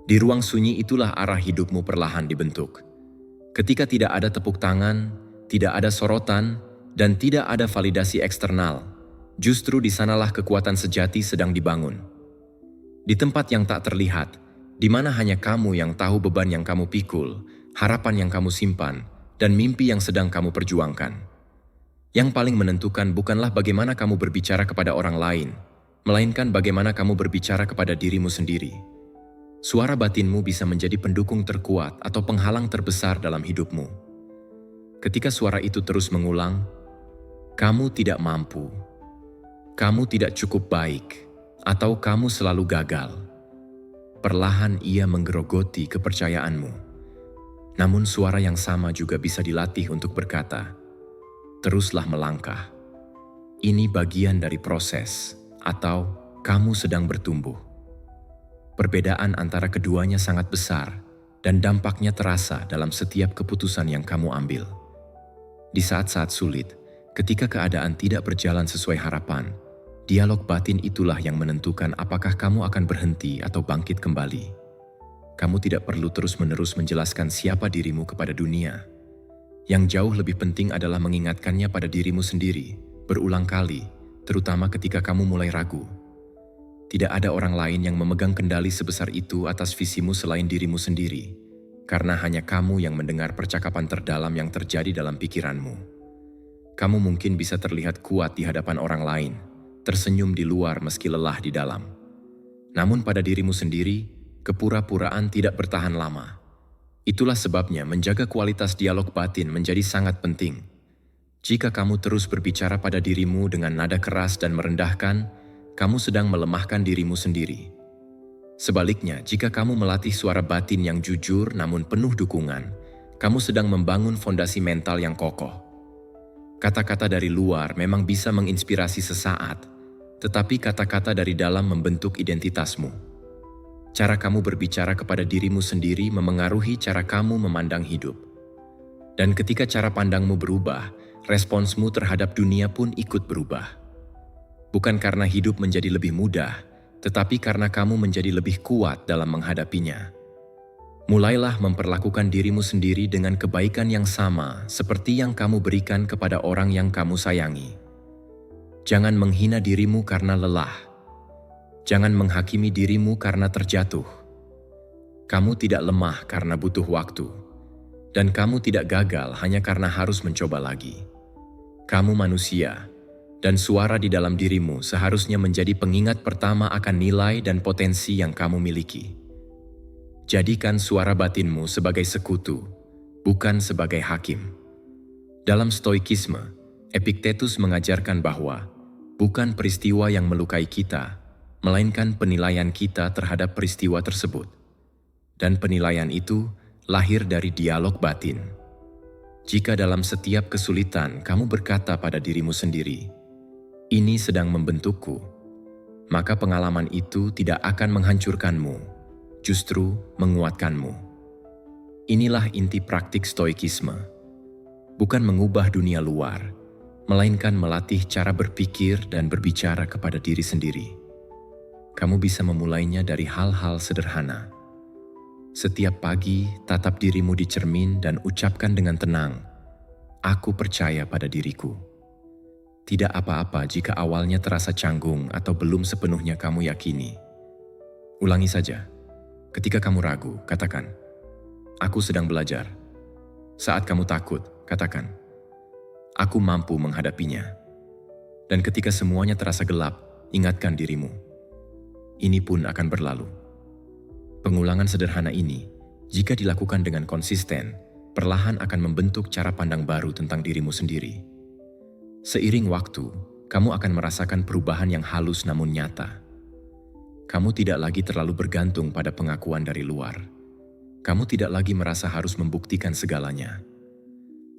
Di ruang sunyi itulah arah hidupmu perlahan dibentuk. Ketika tidak ada tepuk tangan, tidak ada sorotan, dan tidak ada validasi eksternal, justru di sanalah kekuatan sejati sedang dibangun. Di tempat yang tak terlihat, di mana hanya kamu yang tahu beban yang kamu pikul, harapan yang kamu simpan, dan mimpi yang sedang kamu perjuangkan. Yang paling menentukan bukanlah bagaimana kamu berbicara kepada orang lain, melainkan bagaimana kamu berbicara kepada dirimu sendiri. Suara batinmu bisa menjadi pendukung terkuat atau penghalang terbesar dalam hidupmu. Ketika suara itu terus mengulang, kamu tidak mampu, kamu tidak cukup baik, atau kamu selalu gagal. Perlahan ia menggerogoti kepercayaanmu. Namun suara yang sama juga bisa dilatih untuk berkata, teruslah melangkah. Ini bagian dari proses, atau kamu sedang bertumbuh. Perbedaan antara keduanya sangat besar dan dampaknya terasa dalam setiap keputusan yang kamu ambil. Di saat-saat sulit, ketika keadaan tidak berjalan sesuai harapan, dialog batin itulah yang menentukan apakah kamu akan berhenti atau bangkit kembali. Kamu tidak perlu terus-menerus menjelaskan siapa dirimu kepada dunia. Yang jauh lebih penting adalah mengingatkannya pada dirimu sendiri, berulang kali, terutama ketika kamu mulai ragu. Tidak ada orang lain yang memegang kendali sebesar itu atas visimu selain dirimu sendiri, karena hanya kamu yang mendengar percakapan terdalam yang terjadi dalam pikiranmu. Kamu mungkin bisa terlihat kuat di hadapan orang lain, tersenyum di luar meski lelah di dalam. Namun pada dirimu sendiri, kepura-puraan tidak bertahan lama. Itulah sebabnya menjaga kualitas dialog batin menjadi sangat penting. Jika kamu terus berbicara pada dirimu dengan nada keras dan merendahkan, kamu sedang melemahkan dirimu sendiri. Sebaliknya, jika kamu melatih suara batin yang jujur namun penuh dukungan, kamu sedang membangun fondasi mental yang kokoh. Kata-kata dari luar memang bisa menginspirasi sesaat, tetapi kata-kata dari dalam membentuk identitasmu. Cara kamu berbicara kepada dirimu sendiri memengaruhi cara kamu memandang hidup. Dan ketika cara pandangmu berubah, responsmu terhadap dunia pun ikut berubah. Bukan karena hidup menjadi lebih mudah, tetapi karena kamu menjadi lebih kuat dalam menghadapinya. Mulailah memperlakukan dirimu sendiri dengan kebaikan yang sama seperti yang kamu berikan kepada orang yang kamu sayangi. Jangan menghina dirimu karena lelah. Jangan menghakimi dirimu karena terjatuh. Kamu tidak lemah karena butuh waktu. Dan kamu tidak gagal hanya karena harus mencoba lagi. Kamu manusia, dan suara di dalam dirimu seharusnya menjadi pengingat pertama akan nilai dan potensi yang kamu miliki. Jadikan suara batinmu sebagai sekutu, bukan sebagai hakim. Dalam Stoikisme, Epictetus mengajarkan bahwa bukan peristiwa yang melukai kita, melainkan penilaian kita terhadap peristiwa tersebut. Dan penilaian itu lahir dari dialog batin. Jika dalam setiap kesulitan kamu berkata pada dirimu sendiri, "Ini sedang membentukku," maka pengalaman itu tidak akan menghancurkanmu, justru menguatkanmu. Inilah inti praktik Stoikisme. Bukan mengubah dunia luar, melainkan melatih cara berpikir dan berbicara kepada diri sendiri. Kamu bisa memulainya dari hal-hal sederhana. Setiap pagi, tatap dirimu di cermin dan ucapkan dengan tenang, "Aku percaya pada diriku." Tidak apa-apa jika awalnya terasa canggung atau belum sepenuhnya kamu yakini. Ulangi saja. Ketika kamu ragu, katakan, "Aku sedang belajar." Saat kamu takut, katakan, "Aku mampu menghadapinya." Dan ketika semuanya terasa gelap, ingatkan dirimu, "Ini pun akan berlalu." Pengulangan sederhana ini, jika dilakukan dengan konsisten, perlahan akan membentuk cara pandang baru tentang dirimu sendiri. Seiring waktu, kamu akan merasakan perubahan yang halus namun nyata. Kamu tidak lagi terlalu bergantung pada pengakuan dari luar. Kamu tidak lagi merasa harus membuktikan segalanya.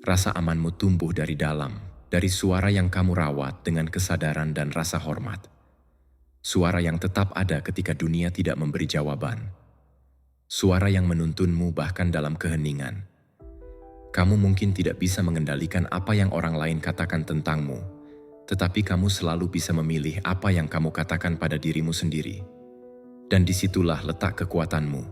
Rasa amanmu tumbuh dari dalam, dari suara yang kamu rawat dengan kesadaran dan rasa hormat. Suara yang tetap ada ketika dunia tidak memberi jawaban. Suara yang menuntunmu bahkan dalam keheningan. Kamu mungkin tidak bisa mengendalikan apa yang orang lain katakan tentangmu, tetapi kamu selalu bisa memilih apa yang kamu katakan pada dirimu sendiri. Dan disitulah letak kekuatanmu.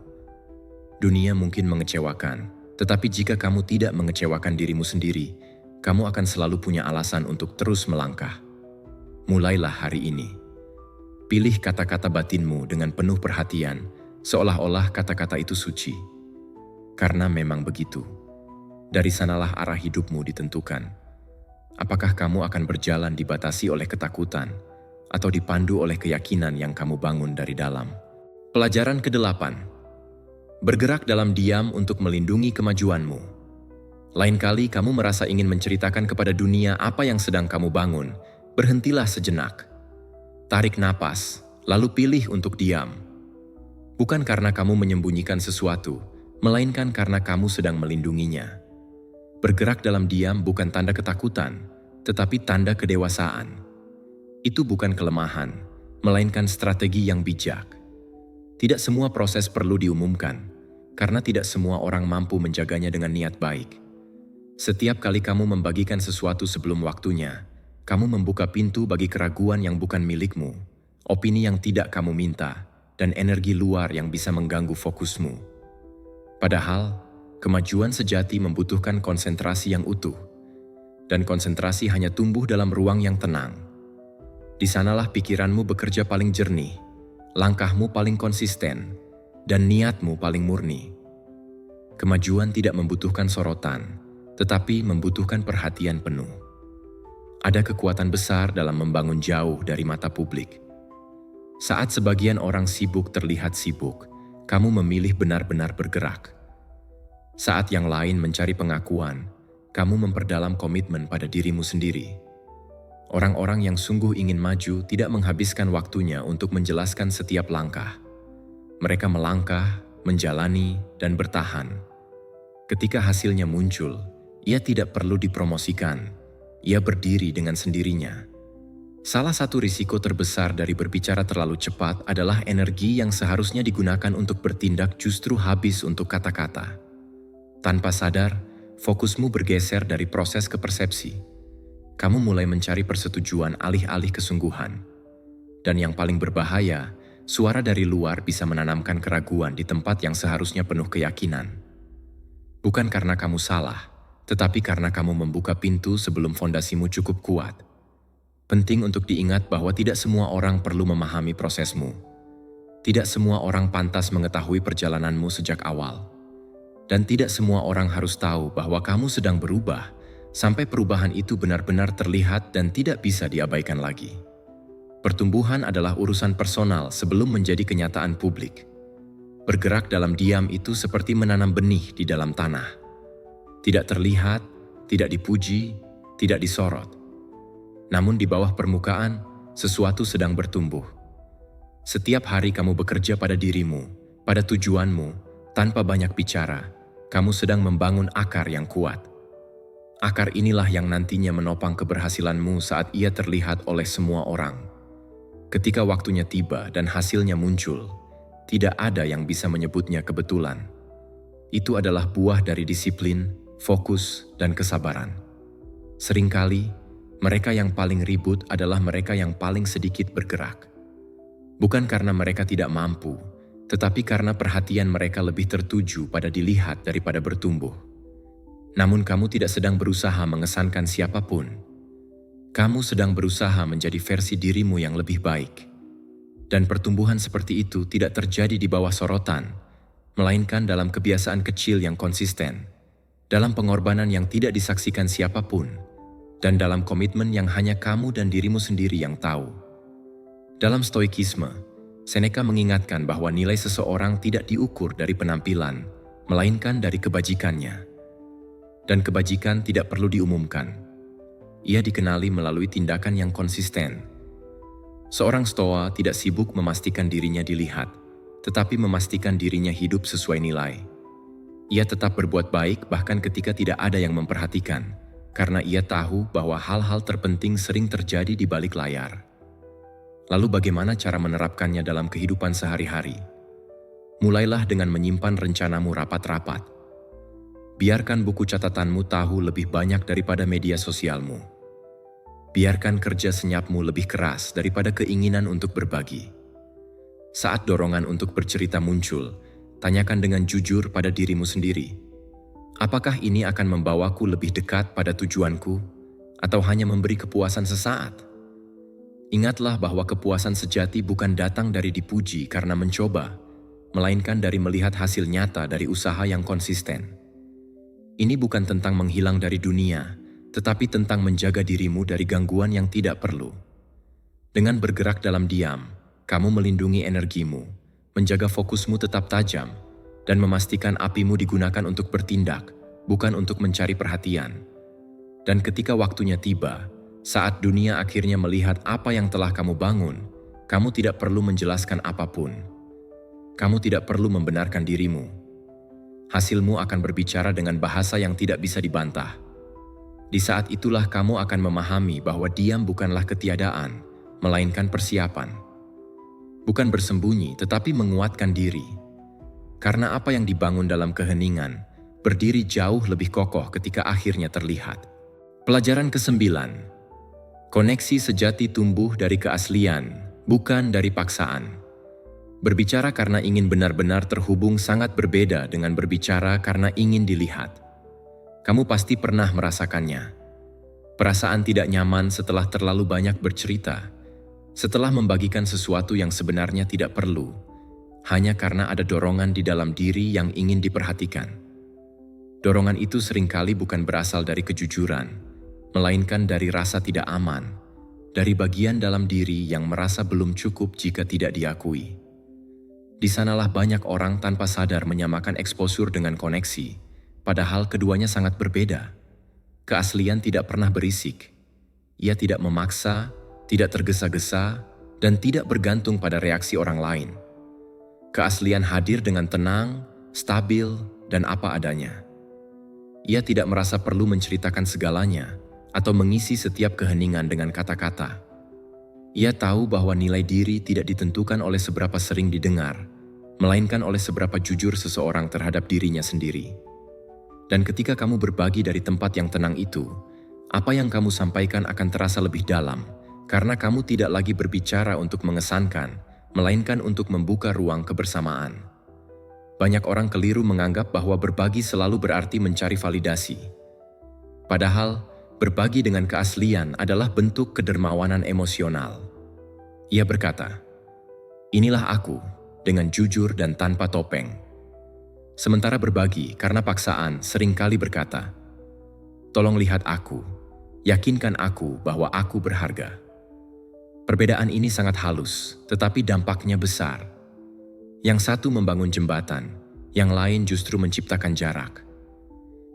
Dunia mungkin mengecewakan, tetapi jika kamu tidak mengecewakan dirimu sendiri, kamu akan selalu punya alasan untuk terus melangkah. Mulailah hari ini. Pilih kata-kata batinmu dengan penuh perhatian, seolah-olah kata-kata itu suci. Karena memang begitu. Dari sanalah arah hidupmu ditentukan. Apakah kamu akan berjalan dibatasi oleh ketakutan, atau dipandu oleh keyakinan yang kamu bangun dari dalam? Pelajaran ke-8. Bergerak dalam diam untuk melindungi kemajuanmu. Lain kali kamu merasa ingin menceritakan kepada dunia apa yang sedang kamu bangun, berhentilah sejenak. Tarik napas, lalu pilih untuk diam. Bukan karena kamu menyembunyikan sesuatu, melainkan karena kamu sedang melindunginya. Bergerak dalam diam bukan tanda ketakutan, tetapi tanda kedewasaan. Itu bukan kelemahan, melainkan strategi yang bijak. Tidak semua proses perlu diumumkan, karena tidak semua orang mampu menjaganya dengan niat baik. Setiap kali kamu membagikan sesuatu sebelum waktunya, kamu membuka pintu bagi keraguan yang bukan milikmu, opini yang tidak kamu minta, dan energi luar yang bisa mengganggu fokusmu. Padahal, kemajuan sejati membutuhkan konsentrasi yang utuh, dan konsentrasi hanya tumbuh dalam ruang yang tenang. Di sanalah pikiranmu bekerja paling jernih, langkahmu paling konsisten, dan niatmu paling murni. Kemajuan tidak membutuhkan sorotan, tetapi membutuhkan perhatian penuh. Ada kekuatan besar dalam membangun jauh dari mata publik. Saat sebagian orang sibuk terlihat sibuk, kamu memilih benar-benar bergerak. Saat yang lain mencari pengakuan, kamu memperdalam komitmen pada dirimu sendiri. Orang-orang yang sungguh ingin maju tidak menghabiskan waktunya untuk menjelaskan setiap langkah. Mereka melangkah, menjalani, dan bertahan. Ketika hasilnya muncul, ia tidak perlu dipromosikan. Ia berdiri dengan sendirinya. Salah satu risiko terbesar dari berbicara terlalu cepat adalah energi yang seharusnya digunakan untuk bertindak justru habis untuk kata-kata. Tanpa sadar, fokusmu bergeser dari proses ke persepsi. Kamu mulai mencari persetujuan alih-alih kesungguhan. Dan yang paling berbahaya, suara dari luar bisa menanamkan keraguan di tempat yang seharusnya penuh keyakinan. Bukan karena kamu salah, tetapi karena kamu membuka pintu sebelum fondasimu cukup kuat. Penting untuk diingat bahwa tidak semua orang perlu memahami prosesmu. Tidak semua orang pantas mengetahui perjalananmu sejak awal. Dan tidak semua orang harus tahu bahwa kamu sedang berubah, sampai perubahan itu benar-benar terlihat dan tidak bisa diabaikan lagi. Pertumbuhan adalah urusan personal sebelum menjadi kenyataan publik. Bergerak dalam diam itu seperti menanam benih di dalam tanah. Tidak terlihat, tidak dipuji, tidak disorot. Namun di bawah permukaan, sesuatu sedang bertumbuh. Setiap hari kamu bekerja pada dirimu, pada tujuanmu, tanpa banyak bicara, kamu sedang membangun akar yang kuat. Akar inilah yang nantinya menopang keberhasilanmu saat ia terlihat oleh semua orang. Ketika waktunya tiba dan hasilnya muncul, tidak ada yang bisa menyebutnya kebetulan. Itu adalah buah dari disiplin, fokus, dan kesabaran. Seringkali, mereka yang paling ribut adalah mereka yang paling sedikit bergerak. Bukan karena mereka tidak mampu, tetapi karena perhatian mereka lebih tertuju pada dilihat daripada bertumbuh. Namun kamu tidak sedang berusaha mengesankan siapapun. Kamu sedang berusaha menjadi versi dirimu yang lebih baik. Dan pertumbuhan seperti itu tidak terjadi di bawah sorotan, melainkan dalam kebiasaan kecil yang konsisten, dalam pengorbanan yang tidak disaksikan siapapun, dan dalam komitmen yang hanya kamu dan dirimu sendiri yang tahu. Dalam Stoikisme, Seneca mengingatkan bahwa nilai seseorang tidak diukur dari penampilan, melainkan dari kebajikannya. Dan kebajikan tidak perlu diumumkan. Ia dikenali melalui tindakan yang konsisten. Seorang Stoa tidak sibuk memastikan dirinya dilihat, tetapi memastikan dirinya hidup sesuai nilai. Ia tetap berbuat baik bahkan ketika tidak ada yang memperhatikan, karena ia tahu bahwa hal-hal terpenting sering terjadi di balik layar. Lalu bagaimana cara menerapkannya dalam kehidupan sehari-hari? Mulailah dengan menyimpan rencanamu rapat-rapat. Biarkan buku catatanmu tahu lebih banyak daripada media sosialmu. Biarkan kerja senyapmu lebih keras daripada keinginan untuk berbagi. Saat dorongan untuk bercerita muncul, tanyakan dengan jujur pada dirimu sendiri. Apakah ini akan membawaku lebih dekat pada tujuanku, atau hanya memberi kepuasan sesaat? Ingatlah bahwa kepuasan sejati bukan datang dari dipuji karena mencoba, melainkan dari melihat hasil nyata dari usaha yang konsisten. Ini bukan tentang menghilang dari dunia, tetapi tentang menjaga dirimu dari gangguan yang tidak perlu. Dengan bergerak dalam diam, kamu melindungi energimu, menjaga fokusmu tetap tajam, dan memastikan apimu digunakan untuk bertindak, bukan untuk mencari perhatian. Dan ketika waktunya tiba, saat dunia akhirnya melihat apa yang telah kamu bangun, kamu tidak perlu menjelaskan apapun. Kamu tidak perlu membenarkan dirimu. Hasilmu akan berbicara dengan bahasa yang tidak bisa dibantah. Di saat itulah kamu akan memahami bahwa diam bukanlah ketiadaan, melainkan persiapan. Bukan bersembunyi, tetapi menguatkan diri. Karena apa yang dibangun dalam keheningan, berdiri jauh lebih kokoh ketika akhirnya terlihat. Pelajaran ke-9. Koneksi sejati tumbuh dari keaslian, bukan dari paksaan. Berbicara karena ingin benar-benar terhubung sangat berbeda dengan berbicara karena ingin dilihat. Kamu pasti pernah merasakannya. Perasaan tidak nyaman setelah terlalu banyak bercerita, setelah membagikan sesuatu yang sebenarnya tidak perlu, hanya karena ada dorongan di dalam diri yang ingin diperhatikan. Dorongan itu seringkali bukan berasal dari kejujuran, melainkan dari rasa tidak aman, dari bagian dalam diri yang merasa belum cukup jika tidak diakui. Di sanalah banyak orang tanpa sadar menyamakan exposure dengan koneksi, padahal keduanya sangat berbeda. Keaslian tidak pernah berisik. Ia tidak memaksa, tidak tergesa-gesa, dan tidak bergantung pada reaksi orang lain. Keaslian hadir dengan tenang, stabil, dan apa adanya. Ia tidak merasa perlu menceritakan segalanya atau mengisi setiap keheningan dengan kata-kata. Ia tahu bahwa nilai diri tidak ditentukan oleh seberapa sering didengar, melainkan oleh seberapa jujur seseorang terhadap dirinya sendiri. Dan ketika kamu berbagi dari tempat yang tenang itu, apa yang kamu sampaikan akan terasa lebih dalam, karena kamu tidak lagi berbicara untuk mengesankan, melainkan untuk membuka ruang kebersamaan. Banyak orang keliru menganggap bahwa berbagi selalu berarti mencari validasi. Padahal, berbagi dengan keaslian adalah bentuk kedermawanan emosional. Ia berkata, "Inilah aku, dengan jujur dan tanpa topeng." Sementara berbagi karena paksaan seringkali berkata, "Tolong lihat aku, yakinkan aku bahwa aku berharga." Perbedaan ini sangat halus, tetapi dampaknya besar. Yang satu membangun jembatan, yang lain justru menciptakan jarak.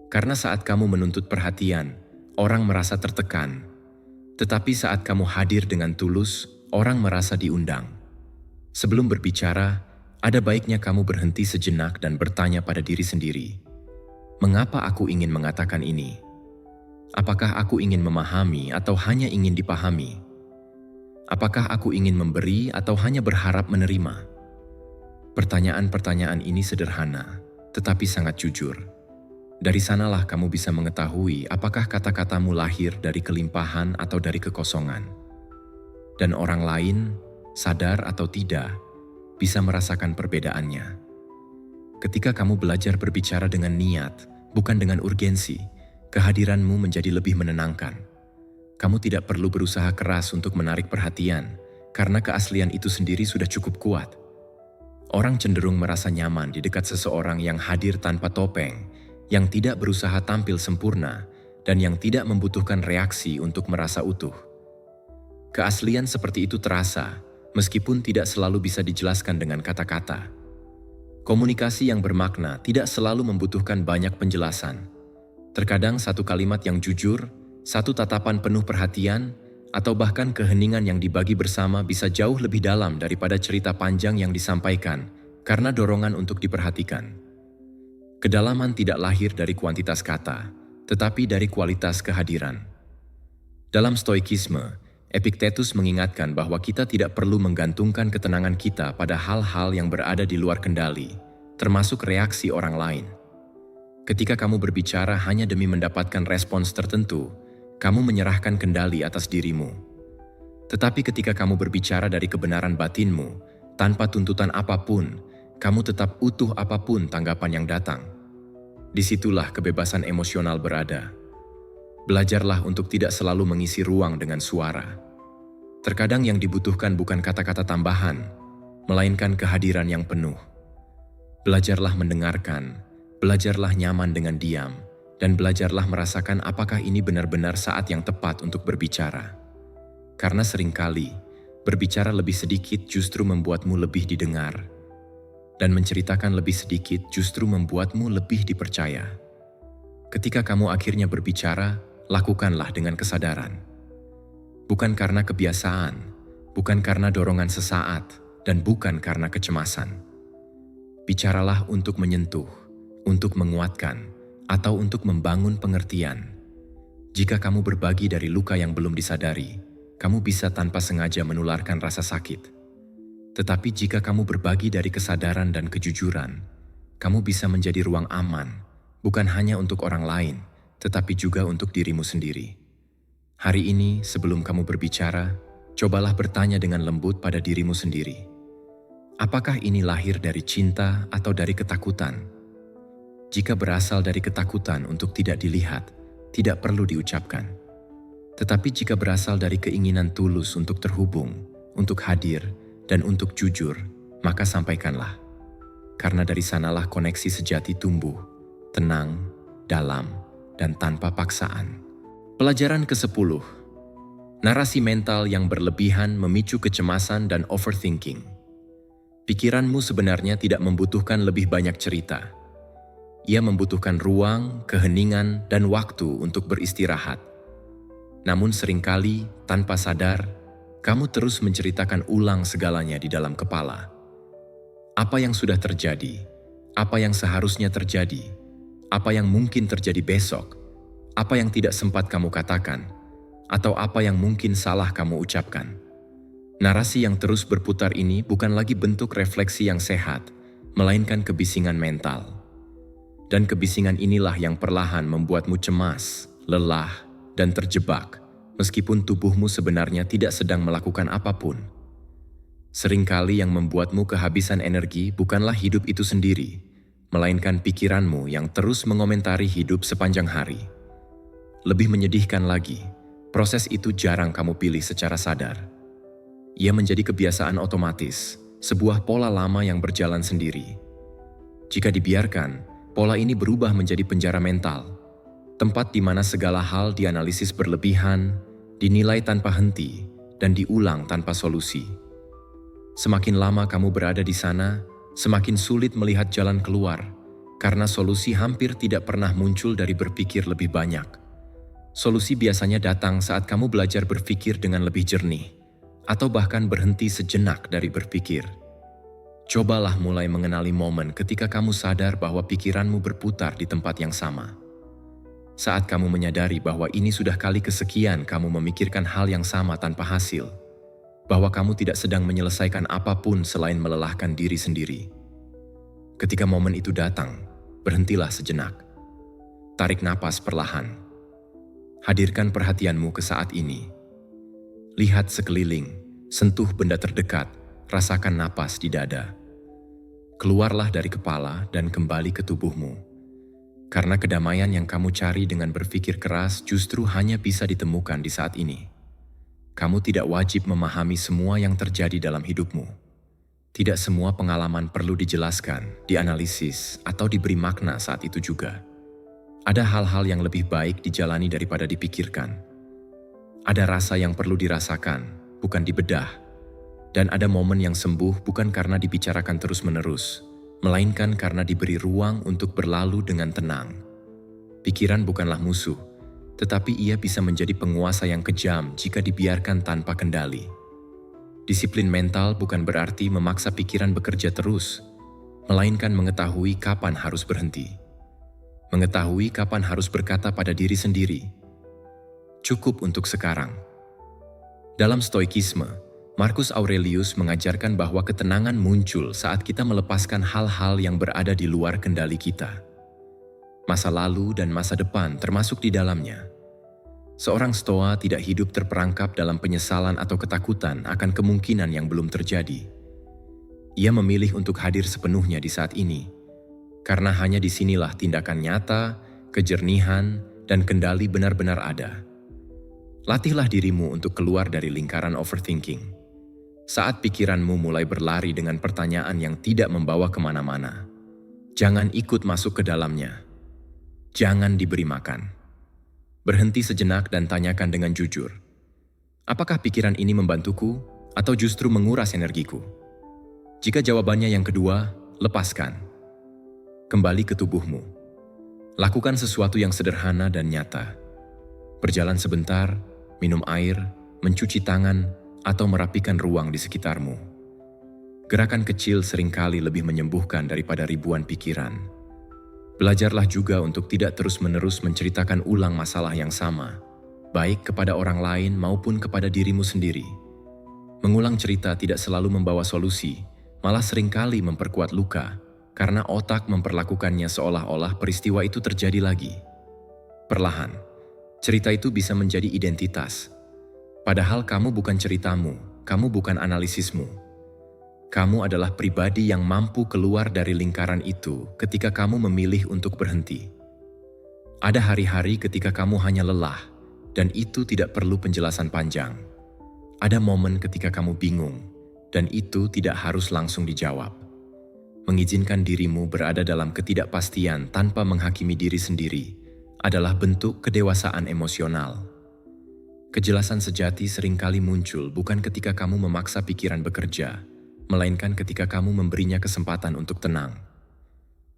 Karena saat kamu menuntut perhatian, orang merasa tertekan. Tetapi saat kamu hadir dengan tulus, orang merasa diundang. Sebelum berbicara, ada baiknya kamu berhenti sejenak dan bertanya pada diri sendiri, "Mengapa aku ingin mengatakan ini? Apakah aku ingin memahami atau hanya ingin dipahami? Apakah aku ingin memberi atau hanya berharap menerima?" Pertanyaan-pertanyaan ini sederhana, tetapi sangat jujur. Dari sanalah kamu bisa mengetahui apakah kata-katamu lahir dari kelimpahan atau dari kekosongan. Dan orang lain, sadar atau tidak, bisa merasakan perbedaannya. Ketika kamu belajar berbicara dengan niat, bukan dengan urgensi, kehadiranmu menjadi lebih menenangkan. Kamu tidak perlu berusaha keras untuk menarik perhatian, karena keaslian itu sendiri sudah cukup kuat. Orang cenderung merasa nyaman di dekat seseorang yang hadir tanpa topeng, yang tidak berusaha tampil sempurna, dan yang tidak membutuhkan reaksi untuk merasa utuh. Keaslian seperti itu terasa, meskipun tidak selalu bisa dijelaskan dengan kata-kata. Komunikasi yang bermakna tidak selalu membutuhkan banyak penjelasan. Terkadang satu kalimat yang jujur, satu tatapan penuh perhatian, atau bahkan keheningan yang dibagi bersama bisa jauh lebih dalam daripada cerita panjang yang disampaikan, karena dorongan untuk diperhatikan. Kedalaman tidak lahir dari kuantitas kata, tetapi dari kualitas kehadiran. Dalam Stoikisme, Epictetus mengingatkan bahwa kita tidak perlu menggantungkan ketenangan kita pada hal-hal yang berada di luar kendali, termasuk reaksi orang lain. Ketika kamu berbicara hanya demi mendapatkan respons tertentu, kamu menyerahkan kendali atas dirimu. Tetapi ketika kamu berbicara dari kebenaran batinmu, tanpa tuntutan apapun, kamu tetap utuh apapun tanggapan yang datang. Disitulah kebebasan emosional berada. Belajarlah untuk tidak selalu mengisi ruang dengan suara. Terkadang yang dibutuhkan bukan kata-kata tambahan, melainkan kehadiran yang penuh. Belajarlah mendengarkan, belajarlah nyaman dengan diam, dan belajarlah merasakan apakah ini benar-benar saat yang tepat untuk berbicara. Karena seringkali, berbicara lebih sedikit justru membuatmu lebih didengar, dan menceritakan lebih sedikit justru membuatmu lebih dipercaya. Ketika kamu akhirnya berbicara, lakukanlah dengan kesadaran. Bukan karena kebiasaan, bukan karena dorongan sesaat, dan bukan karena kecemasan. Bicaralah untuk menyentuh, untuk menguatkan, atau untuk membangun pengertian. Jika kamu berbagi dari luka yang belum disadari, kamu bisa tanpa sengaja menularkan rasa sakit. Tetapi jika kamu berbagi dari kesadaran dan kejujuran, kamu bisa menjadi ruang aman, bukan hanya untuk orang lain, tetapi juga untuk dirimu sendiri. Hari ini, sebelum kamu berbicara, cobalah bertanya dengan lembut pada dirimu sendiri. Apakah ini lahir dari cinta atau dari ketakutan? Jika berasal dari ketakutan untuk tidak dilihat, tidak perlu diucapkan. Tetapi jika berasal dari keinginan tulus untuk terhubung, untuk hadir, dan untuk jujur, maka sampaikanlah. Karena dari sanalah koneksi sejati tumbuh, tenang, dalam, dan tanpa paksaan. Pelajaran ke-10. Narasi mental yang berlebihan memicu kecemasan dan overthinking. Pikiranmu sebenarnya tidak membutuhkan lebih banyak cerita. Ia membutuhkan ruang, keheningan, dan waktu untuk beristirahat. Namun seringkali, tanpa sadar, kamu terus menceritakan ulang segalanya di dalam kepala. Apa yang sudah terjadi, apa yang seharusnya terjadi, apa yang mungkin terjadi besok, apa yang tidak sempat kamu katakan, atau apa yang mungkin salah kamu ucapkan. Narasi yang terus berputar ini bukan lagi bentuk refleksi yang sehat, melainkan kebisingan mental. Dan kebisingan inilah yang perlahan membuatmu cemas, lelah, dan terjebak, meskipun tubuhmu sebenarnya tidak sedang melakukan apapun. Seringkali yang membuatmu kehabisan energi bukanlah hidup itu sendiri, melainkan pikiranmu yang terus mengomentari hidup sepanjang hari. Lebih menyedihkan lagi, proses itu jarang kamu pilih secara sadar. Ia menjadi kebiasaan otomatis, sebuah pola lama yang berjalan sendiri. Jika dibiarkan, pola ini berubah menjadi penjara mental, tempat di mana segala hal dianalisis berlebihan, dinilai tanpa henti, dan diulang tanpa solusi. Semakin lama kamu berada di sana, semakin sulit melihat jalan keluar, karena solusi hampir tidak pernah muncul dari berpikir lebih banyak. Solusi biasanya datang saat kamu belajar berpikir dengan lebih jernih, atau bahkan berhenti sejenak dari berpikir. Cobalah mulai mengenali momen ketika kamu sadar bahwa pikiranmu berputar di tempat yang sama. Saat kamu menyadari bahwa ini sudah kali kesekian kamu memikirkan hal yang sama tanpa hasil, bahwa kamu tidak sedang menyelesaikan apapun selain melelahkan diri sendiri. Ketika momen itu datang, berhentilah sejenak. Tarik napas perlahan. Hadirkan perhatianmu ke saat ini. Lihat sekeliling, sentuh benda terdekat, rasakan napas di dada. Keluarlah dari kepala dan kembali ke tubuhmu. Karena kedamaian yang kamu cari dengan berpikir keras justru hanya bisa ditemukan di saat ini. Kamu tidak wajib memahami semua yang terjadi dalam hidupmu. Tidak semua pengalaman perlu dijelaskan, dianalisis, atau diberi makna saat itu juga. Ada hal-hal yang lebih baik dijalani daripada dipikirkan. Ada rasa yang perlu dirasakan, bukan dibedah. Dan ada momen yang sembuh bukan karena dibicarakan terus-menerus, melainkan karena diberi ruang untuk berlalu dengan tenang. Pikiran bukanlah musuh, tetapi ia bisa menjadi penguasa yang kejam jika dibiarkan tanpa kendali. Disiplin mental bukan berarti memaksa pikiran bekerja terus, melainkan mengetahui kapan harus berhenti. Mengetahui kapan harus berkata pada diri sendiri, "Cukup untuk sekarang." Dalam Stoikisme, Marcus Aurelius mengajarkan bahwa ketenangan muncul saat kita melepaskan hal-hal yang berada di luar kendali kita. Masa lalu dan masa depan termasuk di dalamnya. Seorang Stoa tidak hidup terperangkap dalam penyesalan atau ketakutan akan kemungkinan yang belum terjadi. Ia memilih untuk hadir sepenuhnya di saat ini, karena hanya disinilah tindakan nyata, kejernihan, dan kendali benar-benar ada. Latihlah dirimu untuk keluar dari lingkaran overthinking. Saat pikiranmu mulai berlari dengan pertanyaan yang tidak membawa kemana-mana, jangan ikut masuk ke dalamnya. Jangan diberi makan. Berhenti sejenak dan tanyakan dengan jujur. Apakah pikiran ini membantuku atau justru menguras energiku? Jika jawabannya yang kedua, lepaskan. Kembali ke tubuhmu. Lakukan sesuatu yang sederhana dan nyata. Berjalan sebentar, minum air, mencuci tangan, atau merapikan ruang di sekitarmu. Gerakan kecil seringkali lebih menyembuhkan daripada ribuan pikiran. Belajarlah juga untuk tidak terus-menerus menceritakan ulang masalah yang sama, baik kepada orang lain maupun kepada dirimu sendiri. Mengulang cerita tidak selalu membawa solusi, malah seringkali memperkuat luka, karena otak memperlakukannya seolah-olah peristiwa itu terjadi lagi. Perlahan, cerita itu bisa menjadi identitas. Padahal kamu bukan ceritamu, kamu bukan analisismu. Kamu adalah pribadi yang mampu keluar dari lingkaran itu ketika kamu memilih untuk berhenti. Ada hari-hari ketika kamu hanya lelah, dan itu tidak perlu penjelasan panjang. Ada momen ketika kamu bingung, dan itu tidak harus langsung dijawab. Mengizinkan dirimu berada dalam ketidakpastian tanpa menghakimi diri sendiri adalah bentuk kedewasaan emosional. Kejelasan sejati seringkali muncul bukan ketika kamu memaksa pikiran bekerja, melainkan ketika kamu memberinya kesempatan untuk tenang.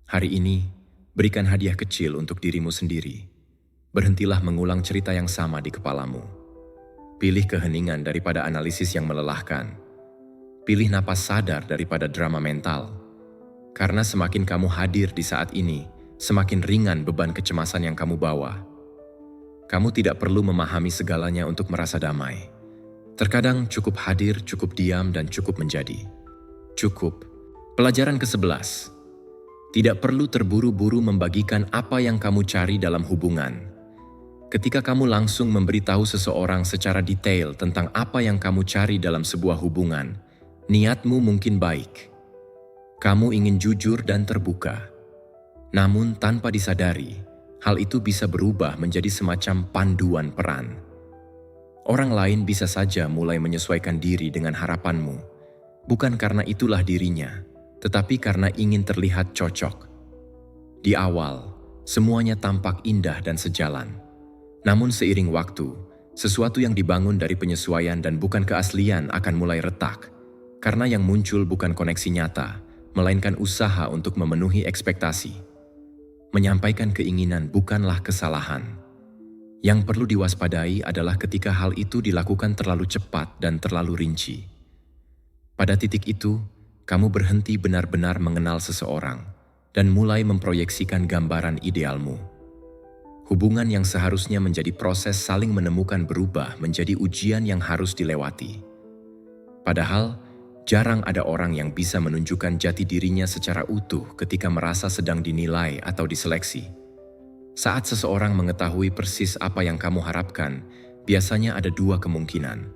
Hari ini, Berikan hadiah kecil untuk dirimu sendiri. Berhentilah mengulang cerita yang sama di kepalamu. Pilih keheningan daripada analisis yang melelahkan. Pilih napas sadar daripada drama mental. Karena semakin kamu hadir di saat ini, semakin ringan beban kecemasan yang kamu bawa. Kamu tidak perlu memahami segalanya untuk merasa damai. Terkadang cukup hadir, cukup diam, dan cukup menjadi. Cukup. Pelajaran ke-11. Tidak perlu terburu-buru membagikan apa yang kamu cari dalam hubungan. Ketika kamu langsung memberitahu seseorang secara detail tentang apa yang kamu cari dalam sebuah hubungan, niatmu mungkin baik. Kamu ingin jujur dan terbuka. Namun tanpa disadari, hal itu bisa berubah menjadi semacam panduan peran. Orang lain bisa saja mulai menyesuaikan diri dengan harapanmu, bukan karena itulah dirinya, tetapi karena ingin terlihat cocok. Di awal, semuanya tampak indah dan sejalan. Namun seiring waktu, sesuatu yang dibangun dari penyesuaian dan bukan keaslian akan mulai retak, karena yang muncul bukan koneksi nyata, melainkan usaha untuk memenuhi ekspektasi. Menyampaikan keinginan bukanlah kesalahan. Yang perlu diwaspadai adalah ketika hal itu dilakukan terlalu cepat dan terlalu rinci. Pada titik itu, kamu berhenti benar-benar mengenal seseorang dan mulai memproyeksikan gambaran idealmu. Hubungan yang seharusnya menjadi proses saling menemukan berubah menjadi ujian yang harus dilewati. Padahal, jarang ada orang yang bisa menunjukkan jati dirinya secara utuh ketika merasa sedang dinilai atau diseleksi. Saat seseorang mengetahui persis apa yang kamu harapkan, biasanya ada dua kemungkinan.